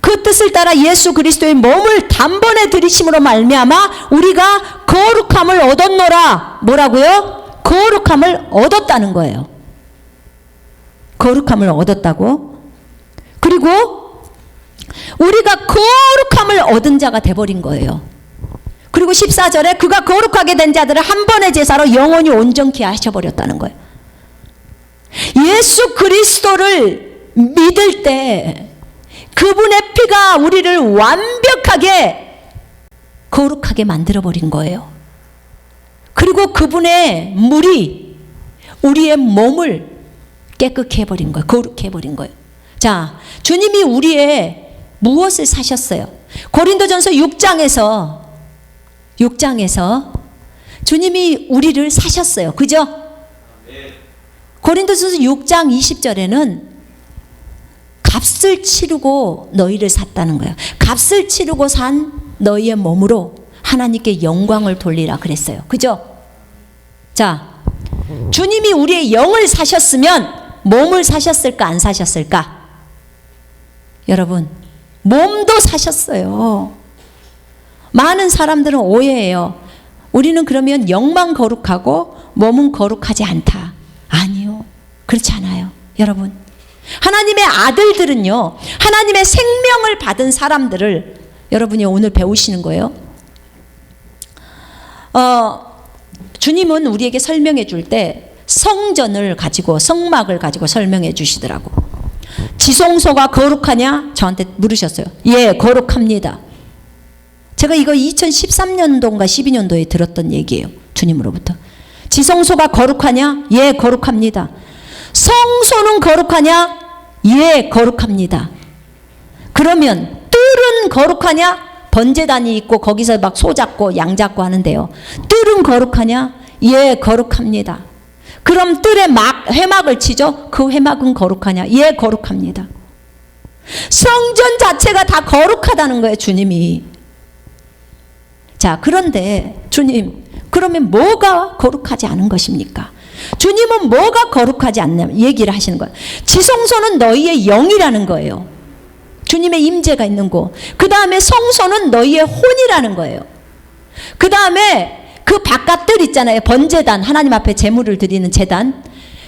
그 뜻을 따라 예수 그리스도의 몸을 단번에 들이심으로 말미암아 우리가 거룩함을 얻었노라. 뭐라고요? 거룩함을 얻었다는 거예요. 거룩함을 얻었다고. 그리고 우리가 거룩함을 얻은 자가 돼버린 거예요. 그리고 14절에 그가 거룩하게 된 자들을 한 번의 제사로 영원히 온전케 하셔버렸다는 거예요. 예수 그리스도를 믿을 때 그분의 피가 우리를 완벽하게 거룩하게 만들어버린 거예요. 그리고 그분의 물이 우리의 몸을 깨끗게 해버린 거예요. 거룩해 해버린 거예요. 자, 주님이 우리의 무엇을 사셨어요? 고린도전서 6장에서 주님이 우리를 사셨어요. 그죠? 고린도전서 6장 20절에는 값을 치르고 너희를 샀다는 거예요. 값을 치르고 산 너희의 몸으로 하나님께 영광을 돌리라 그랬어요. 그죠? 자, 주님이 우리의 영을 사셨으면 몸을 사셨을까 안 사셨을까? 여러분, 몸도 사셨어요. 많은 사람들은 오해해요. 우리는 그러면 영만 거룩하고 몸은 거룩하지 않다. 아니요. 그렇지 않아요. 여러분, 하나님의 아들들은요, 하나님의 생명을 받은 사람들을 여러분이 오늘 배우시는 거예요. 주님은 우리에게 설명해 줄 때 성전을 가지고, 성막을 가지고 설명해 주시더라고. 지성소가 거룩하냐? 저한테 물으셨어요. 예, 거룩합니다. 제가 이거 2013년도인가 12년도에 들었던 얘기예요. 주님으로부터. 지성소가 거룩하냐? 예, 거룩합니다. 성소는 거룩하냐? 예, 거룩합니다. 그러면 뜰은 거룩하냐? 번제단이 있고 거기서 막 소 잡고 양 잡고 하는데요. 뜰은 거룩하냐? 예, 거룩합니다. 그럼 뜰에 회막을 치죠? 그 회막은 거룩하냐? 예, 거룩합니다. 성전 자체가 다 거룩하다는 거예요, 주님이. 자, 그런데 주님, 그러면 뭐가 거룩하지 않은 것입니까? 주님은 뭐가 거룩하지 않냐 얘기를 하시는 거예요. 지성소는 너희의 영이라는 거예요. 주님의 임재가 있는 곳. 그 다음에 성소는 너희의 혼이라는 거예요. 그 다음에 그 바깥 뜰 있잖아요. 번제단, 하나님 앞에 제물을 드리는 제단.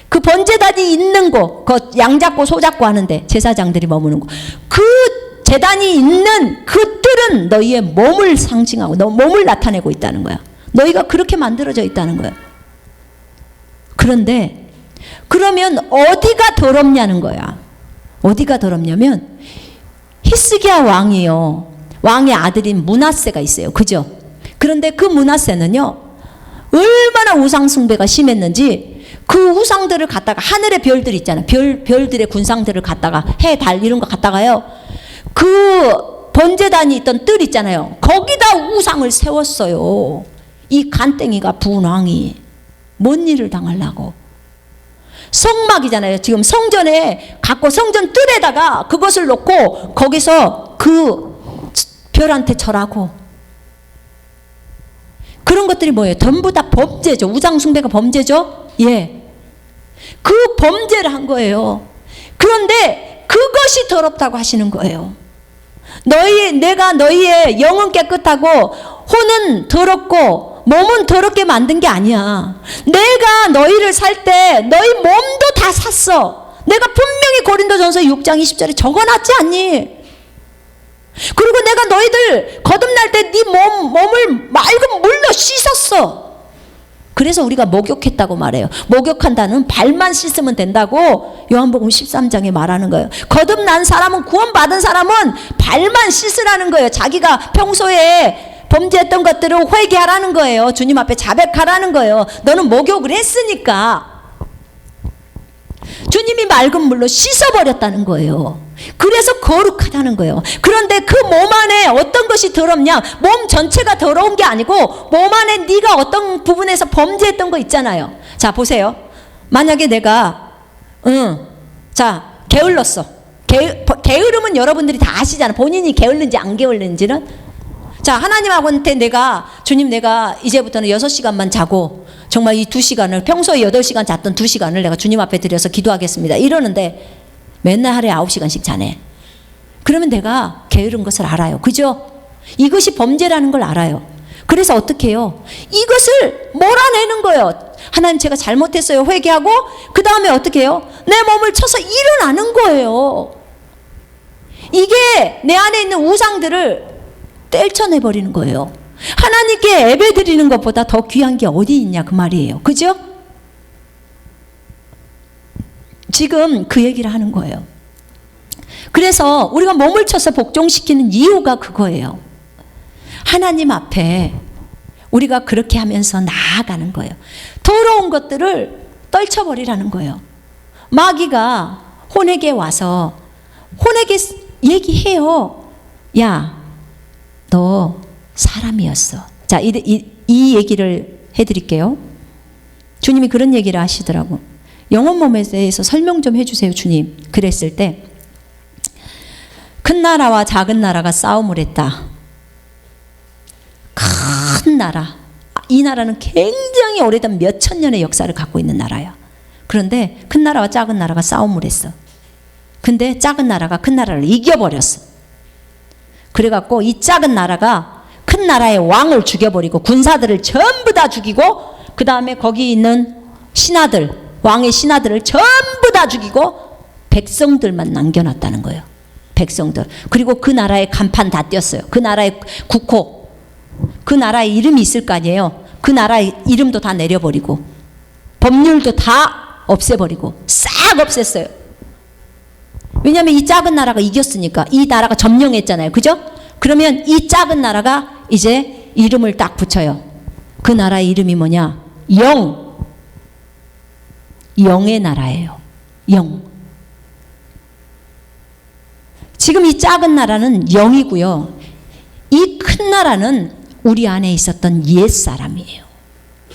그 번제단이 있는 곳, 그 양 잡고 소 잡고 하는데 제사장들이 머무는 곳. 그 제단이 있는 그 뜰은 너희의 몸을 상징하고 너 몸을 나타내고 있다는 거야. 너희가 그렇게 만들어져 있다는 거야. 그런데 그러면 어디가 더럽냐는 거야. 어디가 더럽냐면 히스기야 왕이요. 왕의 아들인 므낫세가 있어요. 그죠? 그런데 그 므낫세는요. 얼마나 우상 숭배가 심했는지 그 우상들을 갖다가 하늘의 별들 있잖아요. 별들의 군상들을 갖다가 해, 달 이런 거 갖다가요. 그 번제단이 있던 뜰 있잖아요. 거기다 우상을 세웠어요. 이 간땡이가 부은 왕이 뭔 일을 당하려고. 성막이잖아요. 지금 성전에 갖고 성전 뜰에다가 그것을 놓고 거기서 그 별한테 절하고. 그런 것들이 뭐예요? 전부 다 범죄죠. 우상 숭배가 범죄죠. 예. 그 범죄를 한 거예요. 그런데 그것이 더럽다고 하시는 거예요. 내가 너희의 영은 깨끗하고 혼은 더럽고 몸은 더럽게 만든 게 아니야. 내가 너희를 살 때 너희 몸도 다 샀어. 내가 분명히 고린도전서 6장 20절에 적어놨지 않니? 그리고 내가 너희들 거듭날 때 네 몸을 맑은 물로 씻었어. 그래서 우리가 목욕했다고 말해요. 목욕한다는 발만 씻으면 된다고 요한복음 13장에 말하는 거예요. 거듭난 사람은, 구원받은 사람은 발만 씻으라는 거예요. 자기가 평소에 범죄했던 것들을 회개하라는 거예요. 주님 앞에 자백하라는 거예요. 너는 목욕을 했으니까. 주님이 맑은 물로 씻어버렸다는 거예요. 그래서 거룩하다는 거예요. 그런데 그 몸 안에 어떤 것이 더럽냐? 몸 전체가 더러운 게 아니고 몸 안에 네가 어떤 부분에서 범죄했던 거 있잖아요. 자, 보세요. 만약에 내가 게을렀어. 게으름은 여러분들이 다 아시잖아. 본인이 게을른지 안 게을른지는. 자, 하나님한테 주님 내가 이제부터는 6시간만 자고 정말 이 2시간을 평소에 8시간 잤던 2시간을 내가 주님 앞에 드려서 기도하겠습니다. 이러는데 맨날 하루에 9시간씩 자네. 그러면 내가 게으른 것을 알아요. 그죠? 이것이 범죄라는 걸 알아요. 그래서 어떻게 해요? 이것을 몰아내는 거예요. 하나님 제가 잘못했어요. 회개하고 그 다음에 어떻게 해요? 내 몸을 쳐서 일어나는 거예요. 이게 내 안에 있는 우상들을 떼쳐내버리는 거예요. 하나님께 예배 드리는 것보다 더 귀한 게 어디 있냐 그 말이에요. 그죠? 지금 그 얘기를 하는 거예요. 그래서 우리가 몸을 쳐서 복종시키는 이유가 그거예요. 하나님 앞에 우리가 그렇게 하면서 나아가는 거예요. 더러운 것들을 떨쳐버리라는 거예요. 마귀가 혼에게 와서 혼에게 얘기해요. 야, 너 사람이었어. 자, 이 얘기를 해드릴게요. 주님이 그런 얘기를 하시더라고. 영혼 몸에 대해서 설명 좀 해주세요, 주님. 그랬을 때 큰 나라와 작은 나라가 싸움을 했다. 큰 나라. 이 나라는 굉장히 오래된 몇천 년의 역사를 갖고 있는 나라야. 그런데 큰 나라와 작은 나라가 싸움을 했어. 근데 작은 나라가 큰 나라를 이겨버렸어. 그래갖고 이 작은 나라가 큰 나라의 왕을 죽여버리고 군사들을 전부 다 죽이고 그 다음에 거기 있는 신하들, 왕의 신하들을 전부 다 죽이고 백성들만 남겨놨다는 거예요. 백성들. 그리고 그 나라의 간판 다 띄었어요. 그 나라의 국호, 그 나라의 이름이 있을 거 아니에요. 그 나라의 이름도 다 내려버리고 법률도 다 없애버리고 싹 없앴어요. 왜냐하면 이 작은 나라가 이겼으니까. 이 나라가 점령했잖아요. 그죠? 그러면 이 작은 나라가 이제 이름을 딱 붙여요. 그 나라의 이름이 뭐냐? 영의 나라예요. 영. 지금 이 작은 나라는 영이고요. 이 큰 나라는 우리 안에 있었던 옛사람이에요.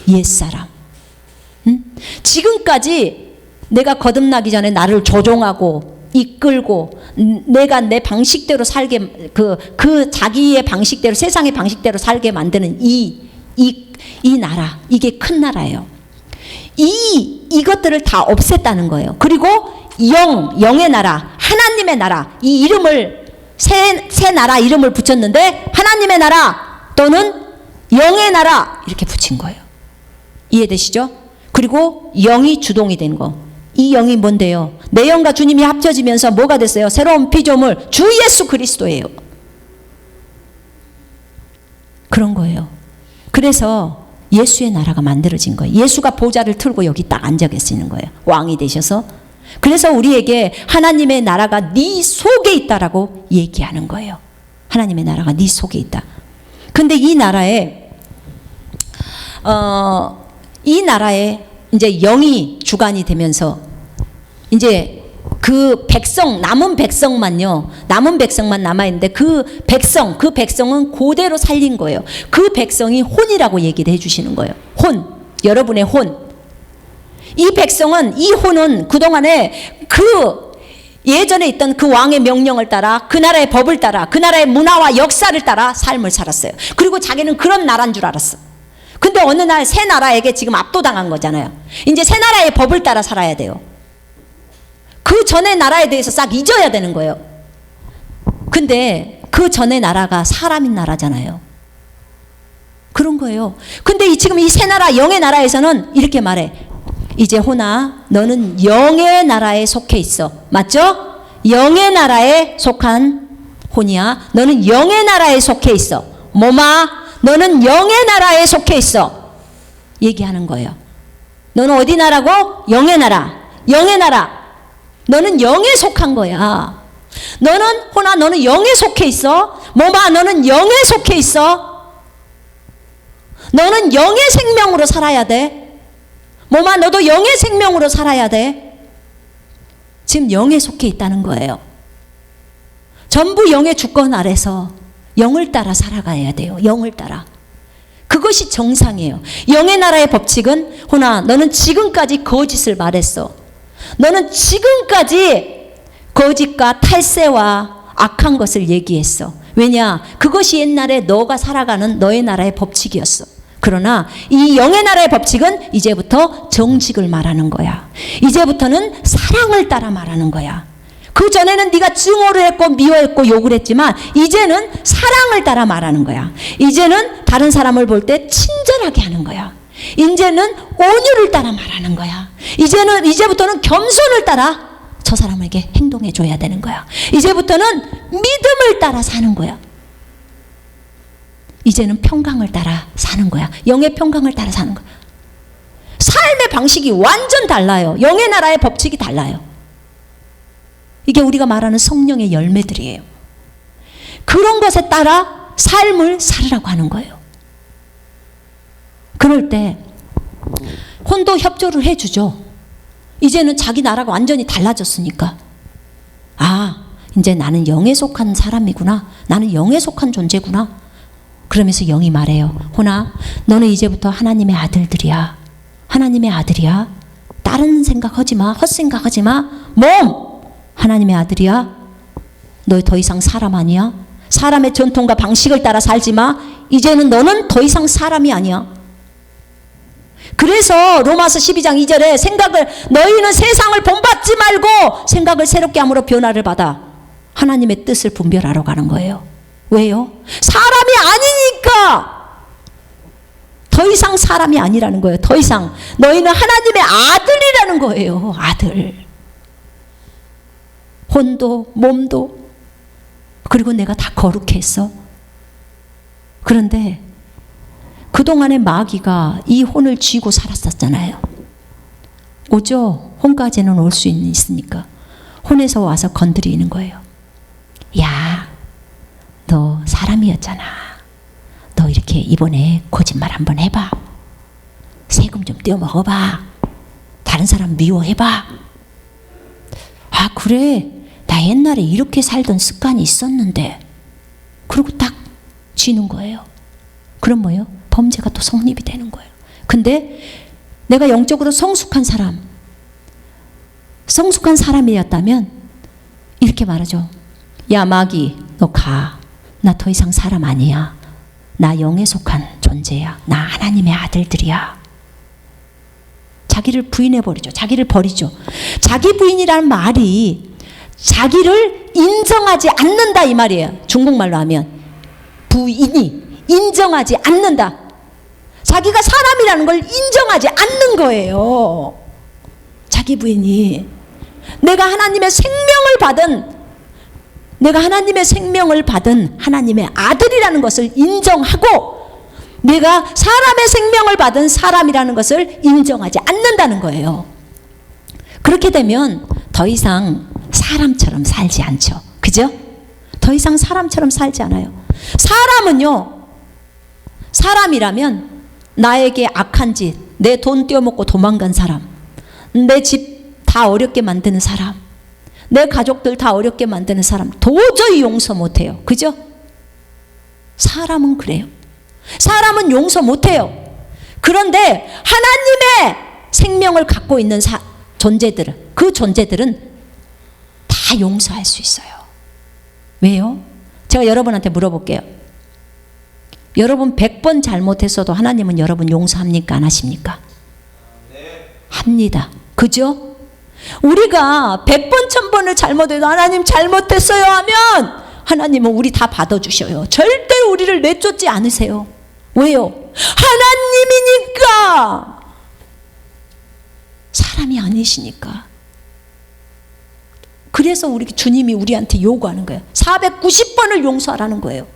옛사람. 지금까지 내가 거듭나기 전에 나를 조종하고 이끌고 내가 내 방식대로 살게 그 자기의 방식대로 세상의 방식대로 살게 만드는 이 나라, 이게 큰 나라예요. 이것들을 다 없앴다는 거예요. 그리고 영의 나라, 하나님의 나라, 이 이름을 새 나라 이름을 붙였는데 하나님의 나라 또는 영의 나라 이렇게 붙인 거예요. 이해되시죠? 그리고 영이 주동이 된 거. 이 영이 뭔데요? 내 영과 주님이 합쳐지면서 뭐가 됐어요? 새로운 피조물 주 예수 그리스도예요. 그런 거예요. 그래서 예수의 나라가 만들어진 거예요. 예수가 보좌를 틀고 여기 딱 앉아 계시는 거예요. 왕이 되셔서. 그래서 우리에게 하나님의 나라가 네 속에 있다라고 얘기하는 거예요. 하나님의 나라가 네 속에 있다. 근데 이 나라에 이제 영이 주관이 되면서 이제 그 백성, 남은 백성만 남아있는데 그 백성은 그대로 살린 거예요. 그 백성이 혼이라고 얘기를 해주시는 거예요. 혼, 여러분의 혼. 이 백성은, 이 혼은 그동안에 그 예전에 있던 그 왕의 명령을 따라, 그 나라의 법을 따라, 그 나라의 문화와 역사를 따라 삶을 살았어요. 그리고 자기는 그런 나라인 줄 알았어. 근데 어느 날 새 나라에게 지금 압도당한 거잖아요. 이제 새 나라의 법을 따라 살아야 돼요. 그 전의 나라에 대해서 싹 잊어야 되는 거예요. 근데 그 전의 나라가 사람인 나라잖아요. 그런 거예요. 근데 지금 이 새 나라, 영의 나라에서는 이렇게 말해. 이제 호나, 너는 영의 나라에 속해 있어. 맞죠? 영의 나라에 속한 혼이야. 너는 영의 나라에 속해 있어. 뭐마? 너는 영의 나라에 속해 있어. 얘기하는 거예요. 너는 어디 나라고? 영의 나라. 영의 나라. 너는 영에 속한 거야. 너는 호나, 너는 영에 속해 있어. 뭐마? 너는 영에 속해 있어. 너는 영의 생명으로 살아야 돼. 뭐마? 너도 영의 생명으로 살아야 돼. 지금 영에 속해 있다는 거예요. 전부 영의 주권 아래서 영을 따라 살아가야 돼요. 영을 따라. 그것이 정상이에요. 영의 나라의 법칙은 호나, 너는 지금까지 거짓을 말했어. 너는 지금까지 거짓과 탈세와 악한 것을 얘기했어. 왜냐? 그것이 옛날에 너가 살아가는 너의 나라의 법칙이었어. 그러나 이 영의 나라의 법칙은 이제부터 정직을 말하는 거야. 이제부터는 사랑을 따라 말하는 거야. 그 전에는 네가 증오를 했고 미워했고 욕을 했지만 이제는 사랑을 따라 말하는 거야. 이제는 다른 사람을 볼 때 친절하게 하는 거야. 이제는 온유를 따라 말하는 거야. 이제부터는 겸손을 따라 저 사람에게 행동해 줘야 되는 거야. 이제부터는 믿음을 따라 사는 거야. 이제는 평강을 따라 사는 거야. 영의 평강을 따라 사는 거야. 삶의 방식이 완전 달라요. 영의 나라의 법칙이 달라요. 이게 우리가 말하는 성령의 열매들이에요. 그런 것에 따라 삶을 살으라고 하는 거예요. 그럴 때 혼도 협조를 해주죠. 이제는 자기 나라가 완전히 달라졌으니까. 아, 이제 나는 영에 속한 사람이구나. 나는 영에 속한 존재구나. 그러면서 영이 말해요. 호나, 너는 이제부터 하나님의 아들들이야. 하나님의 아들이야. 다른 생각하지 마. 헛생각하지 마. 몸! 하나님의 아들이야. 너 더 이상 사람 아니야. 사람의 전통과 방식을 따라 살지 마. 이제는 너는 더 이상 사람이 아니야. 그래서 로마서 12장 2절에 너희는 세상을 본받지 말고 생각을 새롭게 함으로 변화를 받아 하나님의 뜻을 분별하러 가는 거예요. 왜요? 사람이 아니니까. 더 이상 사람이 아니라는 거예요. 더 이상 너희는 하나님의 아들이라는 거예요. 아들. 혼도 몸도 그리고 내가 다 거룩해 했어. 그런데 그동안의 마귀가 이 혼을 쥐고 살았었잖아요. 오죠? 혼까지는 올 수 있으니까 혼에서 와서 건드리는 거예요. 야, 너 사람이었잖아. 너 이렇게 이번에 거짓말 한번 해봐. 세금 좀 떼어 먹어봐. 다른 사람 미워해봐. 아, 그래. 나 옛날에 이렇게 살던 습관이 있었는데. 그리고 딱 쥐는 거예요. 그럼 뭐예요? 범죄가 또 성립이 되는 거예요. 근데 내가 영적으로 성숙한 사람이었다면 이렇게 말하죠. 야, 마귀, 너 가. 나 더 이상 사람 아니야. 나 영에 속한 존재야. 나 하나님의 아들들이야. 자기를 부인해버리죠. 자기를 버리죠. 자기 부인이라는 말이 자기를 인정하지 않는다 이 말이에요. 중국말로 하면 부인이 인정하지 않는다. 자기가 사람이라는 걸 인정하지 않는 거예요. 자기 부인이 내가 하나님의 생명을 받은 하나님의 아들이라는 것을 인정하고 내가 사람의 생명을 받은 사람이라는 것을 인정하지 않는다는 거예요. 그렇게 되면 더 이상 사람처럼 살지 않죠. 그죠? 더 이상 사람처럼 살지 않아요. 사람이라면 나에게 악한 짓, 내 돈 떼어먹고 도망간 사람, 내 집 다 어렵게 만드는 사람, 내 가족들 다 어렵게 만드는 사람 도저히 용서 못해요. 그죠? 사람은 그래요. 사람은 용서 못해요. 그런데 하나님의 생명을 갖고 있는 존재들은, 그 존재들은 다 용서할 수 있어요. 왜요? 제가 여러분한테 물어볼게요. 여러분 100번 잘못했어도 하나님은 여러분 용서합니까? 안 하십니까? 네. 합니다. 그죠? 우리가 100번 1000번을 잘못해도 하나님 잘못했어요 하면 하나님은 우리 다 받아주셔요. 절대로 우리를 내쫓지 않으세요. 왜요? 하나님이니까. 사람이 아니시니까. 그래서 주님이 우리한테 요구하는 거예요. 490번을 용서하라는 거예요.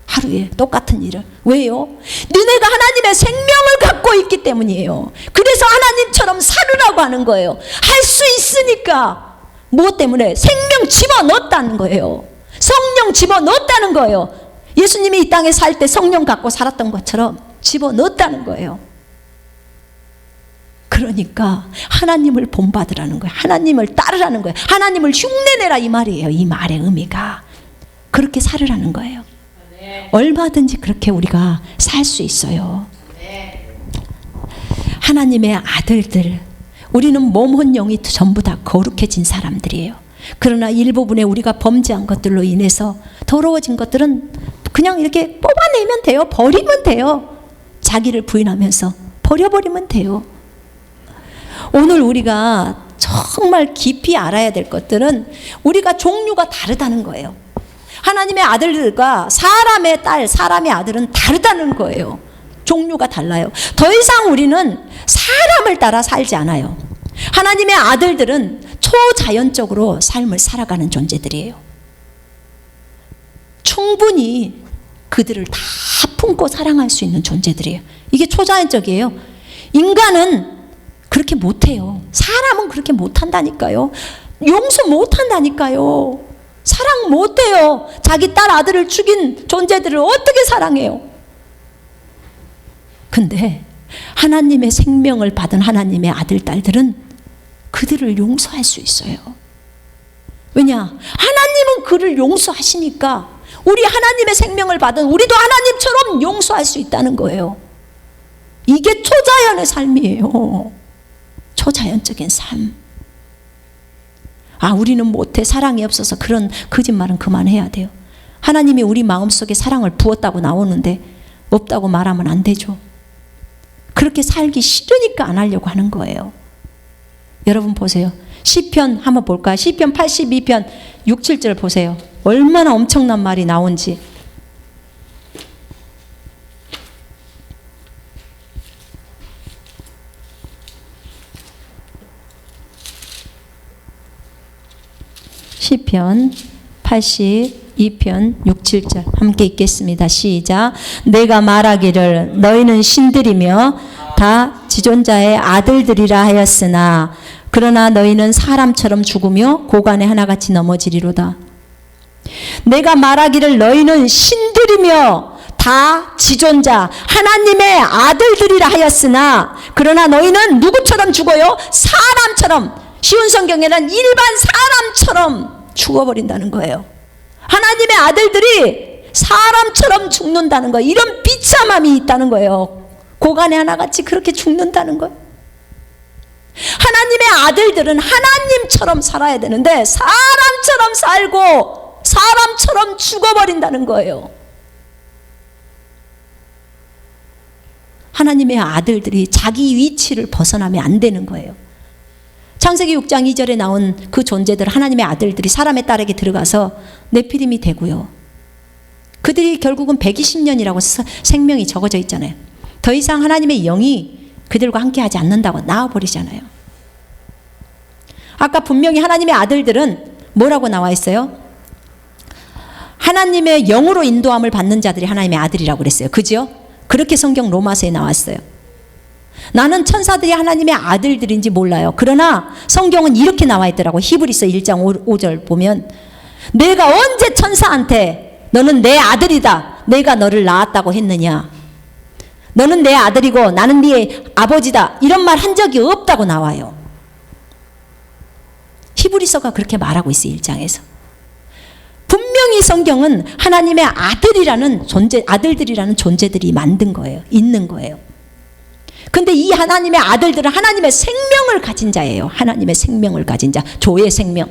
하루에 똑같은 일을. 왜요? 너네가 하나님의 생명을 갖고 있기 때문이에요. 그래서 하나님처럼 살으라고 하는 거예요. 할 수 있으니까. 무엇 때문에? 생명 집어넣었다는 거예요. 성령 집어넣었다는 거예요. 예수님이 이 땅에 살 때 성령 갖고 살았던 것처럼 집어넣었다는 거예요. 그러니까 하나님을 본받으라는 거예요. 하나님을 따르라는 거예요. 하나님을 흉내내라 이 말이에요. 이 말의 의미가. 그렇게 살으라는 거예요. 얼마든지 그렇게 우리가 살 수 있어요. 하나님의 아들들, 우리는 몸, 혼, 영이 전부 다 거룩해진 사람들이에요. 그러나 일부분에 우리가 범죄한 것들로 인해서 더러워진 것들은 그냥 이렇게 뽑아내면 돼요. 버리면 돼요. 자기를 부인하면서 버려버리면 돼요. 오늘 우리가 정말 깊이 알아야 될 것들은 우리가 종류가 다르다는 거예요. 하나님의 아들들과 사람의 딸, 사람의 아들은 다르다는 거예요. 종류가 달라요. 더 이상 우리는 사람을 따라 살지 않아요. 하나님의 아들들은 초자연적으로 삶을 살아가는 존재들이에요. 충분히 그들을 다 품고 사랑할 수 있는 존재들이에요. 이게 초자연적이에요. 인간은 그렇게 못해요. 사람은 그렇게 못한다니까요. 용서 못한다니까요. 사랑 못해요. 자기 딸 아들을 죽인 존재들을 어떻게 사랑해요? 근데 하나님의 생명을 받은 하나님의 아들, 딸들은 그들을 용서할 수 있어요. 왜냐? 하나님은 그를 용서하시니까 우리 하나님의 생명을 받은 우리도 하나님처럼 용서할 수 있다는 거예요. 이게 초자연의 삶이에요. 초자연적인 삶. 우리는 못해, 사랑이 없어서, 그런 거짓말은 그만해야 돼요. 하나님이 우리 마음속에 사랑을 부었다고 나오는데 없다고 말하면 안 되죠. 그렇게 살기 싫으니까 안 하려고 하는 거예요. 여러분 보세요. 시편 한번 볼까요? 시편 82편 6, 7절 보세요. 얼마나 엄청난 말이 나온지. 시편 82편 6, 7절 함께 읽겠습니다. 시작. 내가 말하기를 너희는 신들이며 다 지존자의 아들들이라 하였으나 그러나 너희는 사람처럼 죽으며 고간에 하나같이 넘어지리로다. 내가 말하기를 너희는 신들이며 다 지존자 하나님의 아들들이라 하였으나 그러나 너희는 누구처럼 죽어요? 사람처럼. 쉬운 성경에는 일반 사람처럼 죽어버린다는 거예요. 하나님의 아들들이 사람처럼 죽는다는 거예요. 이런 비참함이 있다는 거예요. 고간에 하나같이 그렇게 죽는다는 거예요. 하나님의 아들들은 하나님처럼 살아야 되는데 사람처럼 살고 사람처럼 죽어버린다는 거예요. 하나님의 아들들이 자기 위치를 벗어나면 안 되는 거예요. 창세기 6장 2절에 나온 그 존재들, 하나님의 아들들이 사람의 딸에게 들어가서 네피림이 되고요. 그들이 결국은 120년이라고 생명이 적어져 있잖아요. 더 이상 하나님의 영이 그들과 함께 하지 않는다고 나와버리잖아요. 아까 분명히 하나님의 아들들은 뭐라고 나와 있어요? 하나님의 영으로 인도함을 받는 자들이 하나님의 아들이라고 그랬어요. 그죠? 그렇게 성경 로마서에 나왔어요. 나는 천사들이 하나님의 아들들인지 몰라요. 그러나 성경은 이렇게 나와 있더라고. 히브리서 1장 5절 보면 내가 언제 천사한테 너는 내 아들이다, 내가 너를 낳았다고 했느냐, 너는 내 아들이고 나는 네 아버지다, 이런 말 한 적이 없다고 나와요. 히브리서가 그렇게 말하고 있어요. 1장에서 분명히 성경은 하나님의 아들이라는 존재, 아들들이라는 존재들이 만든 거예요. 있는 거예요. 근데 이 하나님의 아들들은 하나님의 생명을 가진 자예요. 하나님의 생명을 가진 자, 조의 생명.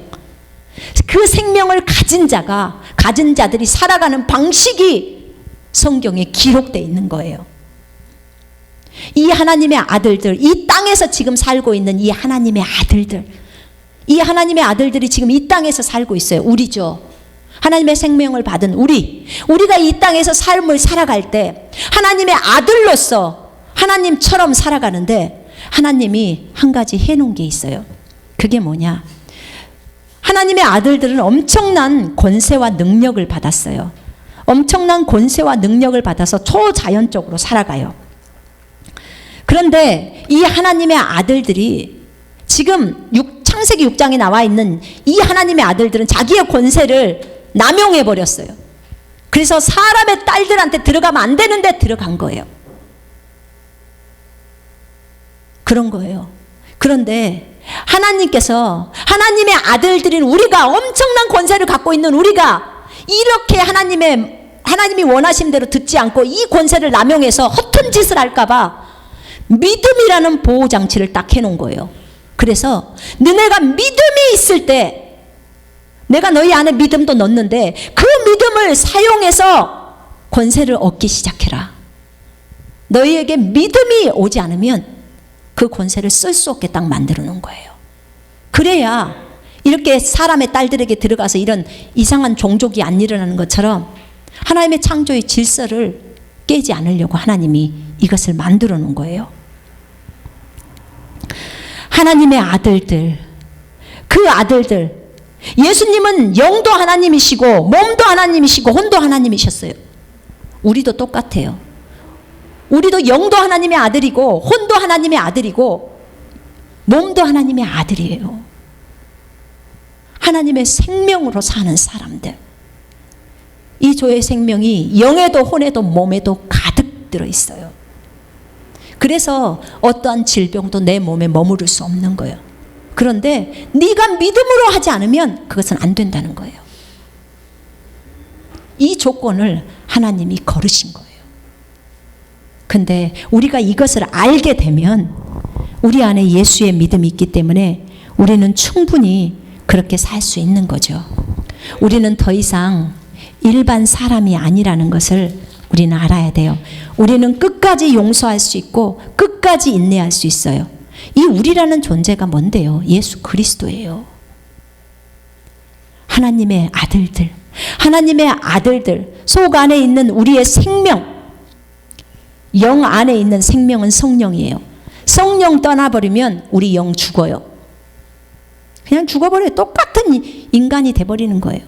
그 생명을 가진 자가, 가진 자들이 살아가는 방식이 성경에 기록되어 있는 거예요. 이 하나님의 아들들, 이 땅에서 지금 살고 있는 이 하나님의 아들들, 이 하나님의 아들들이 지금 이 땅에서 살고 있어요. 우리죠. 하나님의 생명을 받은 우리가 이 땅에서 삶을 살아갈 때 하나님의 아들로서 하나님처럼 살아가는데 하나님이 한 가지 해놓은 게 있어요. 그게 뭐냐? 하나님의 아들들은 엄청난 권세와 능력을 받았어요. 엄청난 권세와 능력을 받아서 초자연적으로 살아가요. 그런데 이 하나님의 아들들이 지금 창세기 6장에 나와 있는 이 하나님의 아들들은 자기의 권세를 남용해 버렸어요. 그래서 사람의 딸들한테 들어가면 안 되는데 들어간 거예요. 그런 거예요. 그런데 하나님께서 하나님의 아들들인 우리가, 엄청난 권세를 갖고 있는 우리가 이렇게 하나님이 원하신 대로 듣지 않고 이 권세를 남용해서 허튼 짓을 할까봐 믿음이라는 보호장치를 딱 해놓은 거예요. 그래서 너네가 믿음이 있을 때 내가 너희 안에 믿음도 넣는데 그 믿음을 사용해서 권세를 얻기 시작해라. 너희에게 믿음이 오지 않으면 그 권세를 쓸 수 없게 딱 만들어 놓은 거예요. 그래야 이렇게 사람의 딸들에게 들어가서 이런 이상한 종족이 안 일어나는 것처럼 하나님의 창조의 질서를 깨지 않으려고 하나님이 이것을 만들어 놓은 거예요. 하나님의 아들들, 그 아들들, 예수님은 영도 하나님이시고 몸도 하나님이시고 혼도 하나님이셨어요. 우리도 똑같아요. 우리도 영도 하나님의 아들이고 혼도 하나님의 아들이고 몸도 하나님의 아들이에요. 하나님의 생명으로 사는 사람들. 이 조의 생명이 영에도 혼에도 몸에도 가득 들어있어요. 그래서 어떠한 질병도 내 몸에 머무를 수 없는 거예요. 그런데 네가 믿음으로 하지 않으면 그것은 안 된다는 거예요. 이 조건을 하나님이 걸으신 거예요. 근데 우리가 이것을 알게 되면 우리 안에 예수의 믿음이 있기 때문에 우리는 충분히 그렇게 살 수 있는 거죠. 우리는 더 이상 일반 사람이 아니라는 것을 우리는 알아야 돼요. 우리는 끝까지 용서할 수 있고 끝까지 인내할 수 있어요. 이 우리라는 존재가 뭔데요? 예수 그리스도예요. 하나님의 아들들, 하나님의 아들들, 속 안에 있는 우리의 생명, 영 안에 있는 생명은 성령이에요. 성령 떠나버리면 우리 영 죽어요. 그냥 죽어버려요. 똑같은 인간이 돼버리는 거예요.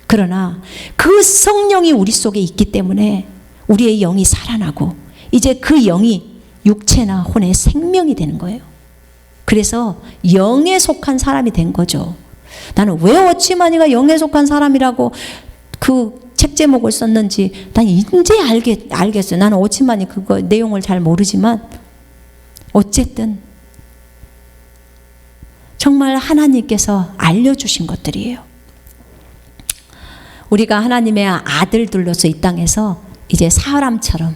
그러나 그 성령이 우리 속에 있기 때문에 우리의 영이 살아나고 이제 그 영이 육체나 혼의 생명이 되는 거예요. 그래서 영에 속한 사람이 된 거죠. 나는 왜 오치마니가 영에 속한 사람이라고 그 책 제목을 썼는지 난 이제 알겠어요. 나는 오치마니 그거 내용을 잘 모르지만 어쨌든 정말 하나님께서 알려주신 것들이에요. 우리가 하나님의 아들들로서 이 땅에서 이제 사람처럼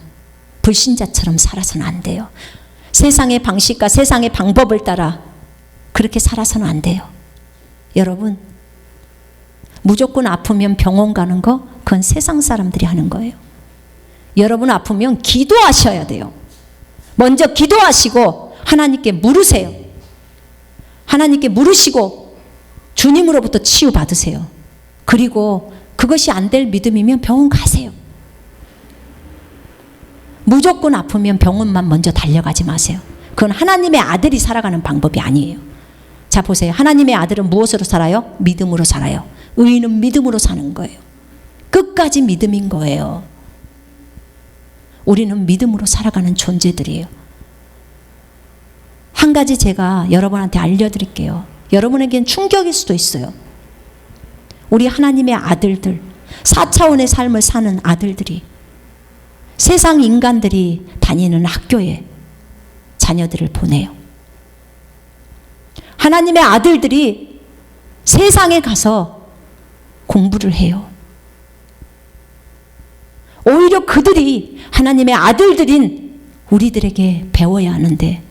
불신자처럼 살아서는 안 돼요. 세상의 방식과 세상의 방법을 따라 그렇게 살아서는 안 돼요. 여러분, 무조건 아프면 병원 가는 거 그건 세상 사람들이 하는 거예요. 여러분 아프면 기도하셔야 돼요. 먼저 기도하시고 하나님께 물으세요. 하나님께 물으시고 주님으로부터 치유받으세요. 그리고 그것이 안 될 믿음이면 병원 가세요. 무조건 아프면 병원만 먼저 달려가지 마세요. 그건 하나님의 아들이 살아가는 방법이 아니에요. 자, 보세요. 하나님의 아들은 무엇으로 살아요? 믿음으로 살아요. 의인은 믿음으로 사는 거예요. 끝까지 믿음인 거예요. 우리는 믿음으로 살아가는 존재들이에요. 한 가지 제가 여러분한테 알려드릴게요. 여러분에겐 충격일 수도 있어요. 우리 하나님의 아들들, 4차원의 삶을 사는 아들들이 세상 인간들이 다니는 학교에 자녀들을 보내요. 하나님의 아들들이 세상에 가서 공부를 해요. 오히려 그들이 하나님의 아들들인 우리들에게 배워야 하는데,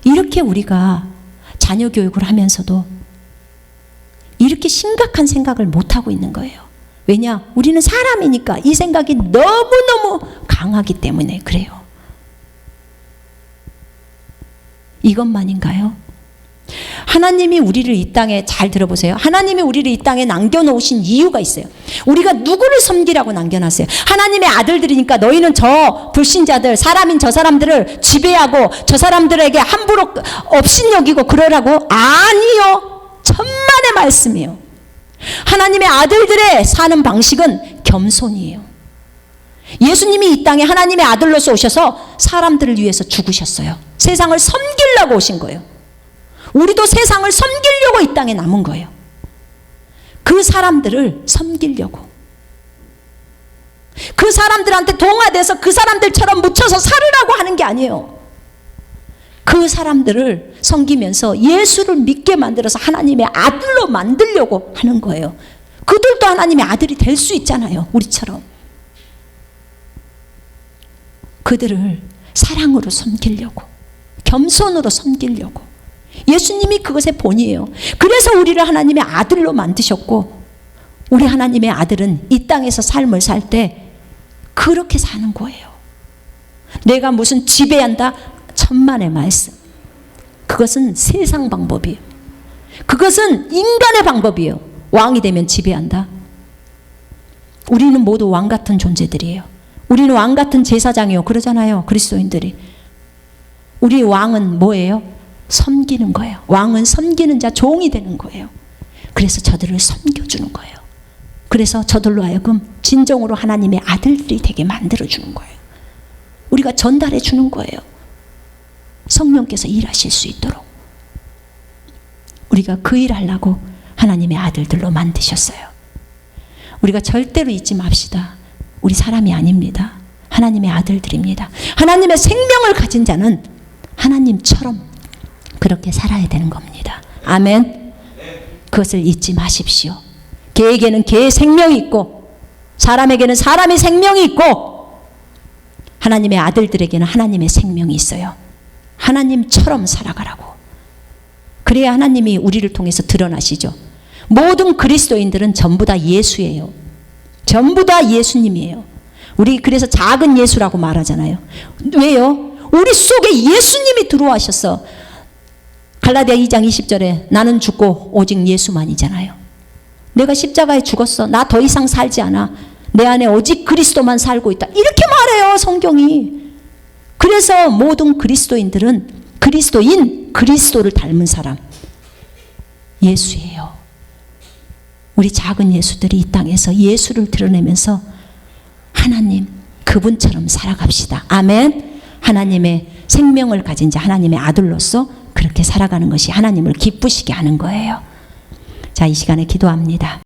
이렇게 우리가 자녀 교육을 하면서도 이렇게 심각한 생각을 못하고 있는 거예요. 왜냐? 우리는 사람이니까 이 생각이 너무너무 강하기 때문에 그래요. 이것만인가요? 하나님이 우리를 이 땅에, 잘 들어보세요. 하나님이 우리를 이 땅에 남겨놓으신 이유가 있어요. 우리가 누구를 섬기라고 남겨놨어요? 하나님의 아들들이니까 너희는 저 불신자들, 사람인 저 사람들을 지배하고 저 사람들에게 함부로 업신여기고 그러라고? 아니요. 천만의 말씀이에요. 하나님의 아들들의 사는 방식은 겸손이에요. 예수님이 이 땅에 하나님의 아들로서 오셔서 사람들을 위해서 죽으셨어요. 세상을 섬기려고 오신 거예요. 우리도 세상을 섬기려고 이 땅에 남은 거예요. 그 사람들을 섬기려고. 그 사람들한테 동화돼서 그 사람들처럼 묻혀서 살으라고 하는 게 아니에요. 그 사람들을 섬기면서 예수를 믿게 만들어서 하나님의 아들로 만들려고 하는 거예요. 그들도 하나님의 아들이 될 수 있잖아요. 우리처럼. 그들을 사랑으로 섬기려고, 겸손으로 섬기려고. 예수님이 그것의 본이에요. 그래서 우리를 하나님의 아들로 만드셨고, 우리 하나님의 아들은 이 땅에서 삶을 살 때 그렇게 사는 거예요. 내가 무슨 지배한다? 천만의 말씀. 그것은 세상 방법이에요. 그것은 인간의 방법이에요. 왕이 되면 지배한다. 우리는 모두 왕 같은 존재들이에요. 우리는 왕 같은 제사장이요 그러잖아요. 그리스도인들이. 우리 왕은 뭐예요? 섬기는 거예요. 왕은 섬기는 자, 종이 되는 거예요. 그래서 저들을 섬겨주는 거예요. 그래서 저들로 하여금 진정으로 하나님의 아들들이 되게 만들어주는 거예요. 우리가 전달해 주는 거예요. 성령께서 일하실 수 있도록. 우리가 그 일을 하려고 하나님의 아들들로 만드셨어요. 우리가 절대로 잊지 맙시다. 우리 사람이 아닙니다. 하나님의 아들들입니다. 하나님의 생명을 가진 자는 하나님처럼 그렇게 살아야 되는 겁니다. 아멘. 그것을 잊지 마십시오. 개에게는 개의 생명이 있고 사람에게는 사람의 생명이 있고 하나님의 아들들에게는 하나님의 생명이 있어요. 하나님처럼 살아가라고. 그래야 하나님이 우리를 통해서 드러나시죠. 모든 그리스도인들은 전부 다 예수예요. 전부 다 예수님이에요. 우리 그래서 작은 예수라고 말하잖아요. 왜요? 우리 속에 예수님이 들어와셨어. 갈라디아 2장 20절에 나는 죽고 오직 예수만이잖아요. 내가 십자가에 죽었어. 나 더 이상 살지 않아. 내 안에 오직 그리스도만 살고 있다. 이렇게 말해요, 성경이. 그래서 모든 그리스도인들은 그리스도인, 그리스도를 닮은 사람, 예수예요. 우리 작은 예수들이 이 땅에서 예수를 드러내면서 하나님, 그분처럼 살아갑시다. 아멘. 하나님의 생명을 가진 자, 하나님의 아들로서 그렇게 살아가는 것이 하나님을 기쁘시게 하는 거예요. 자, 이 시간에 기도합니다.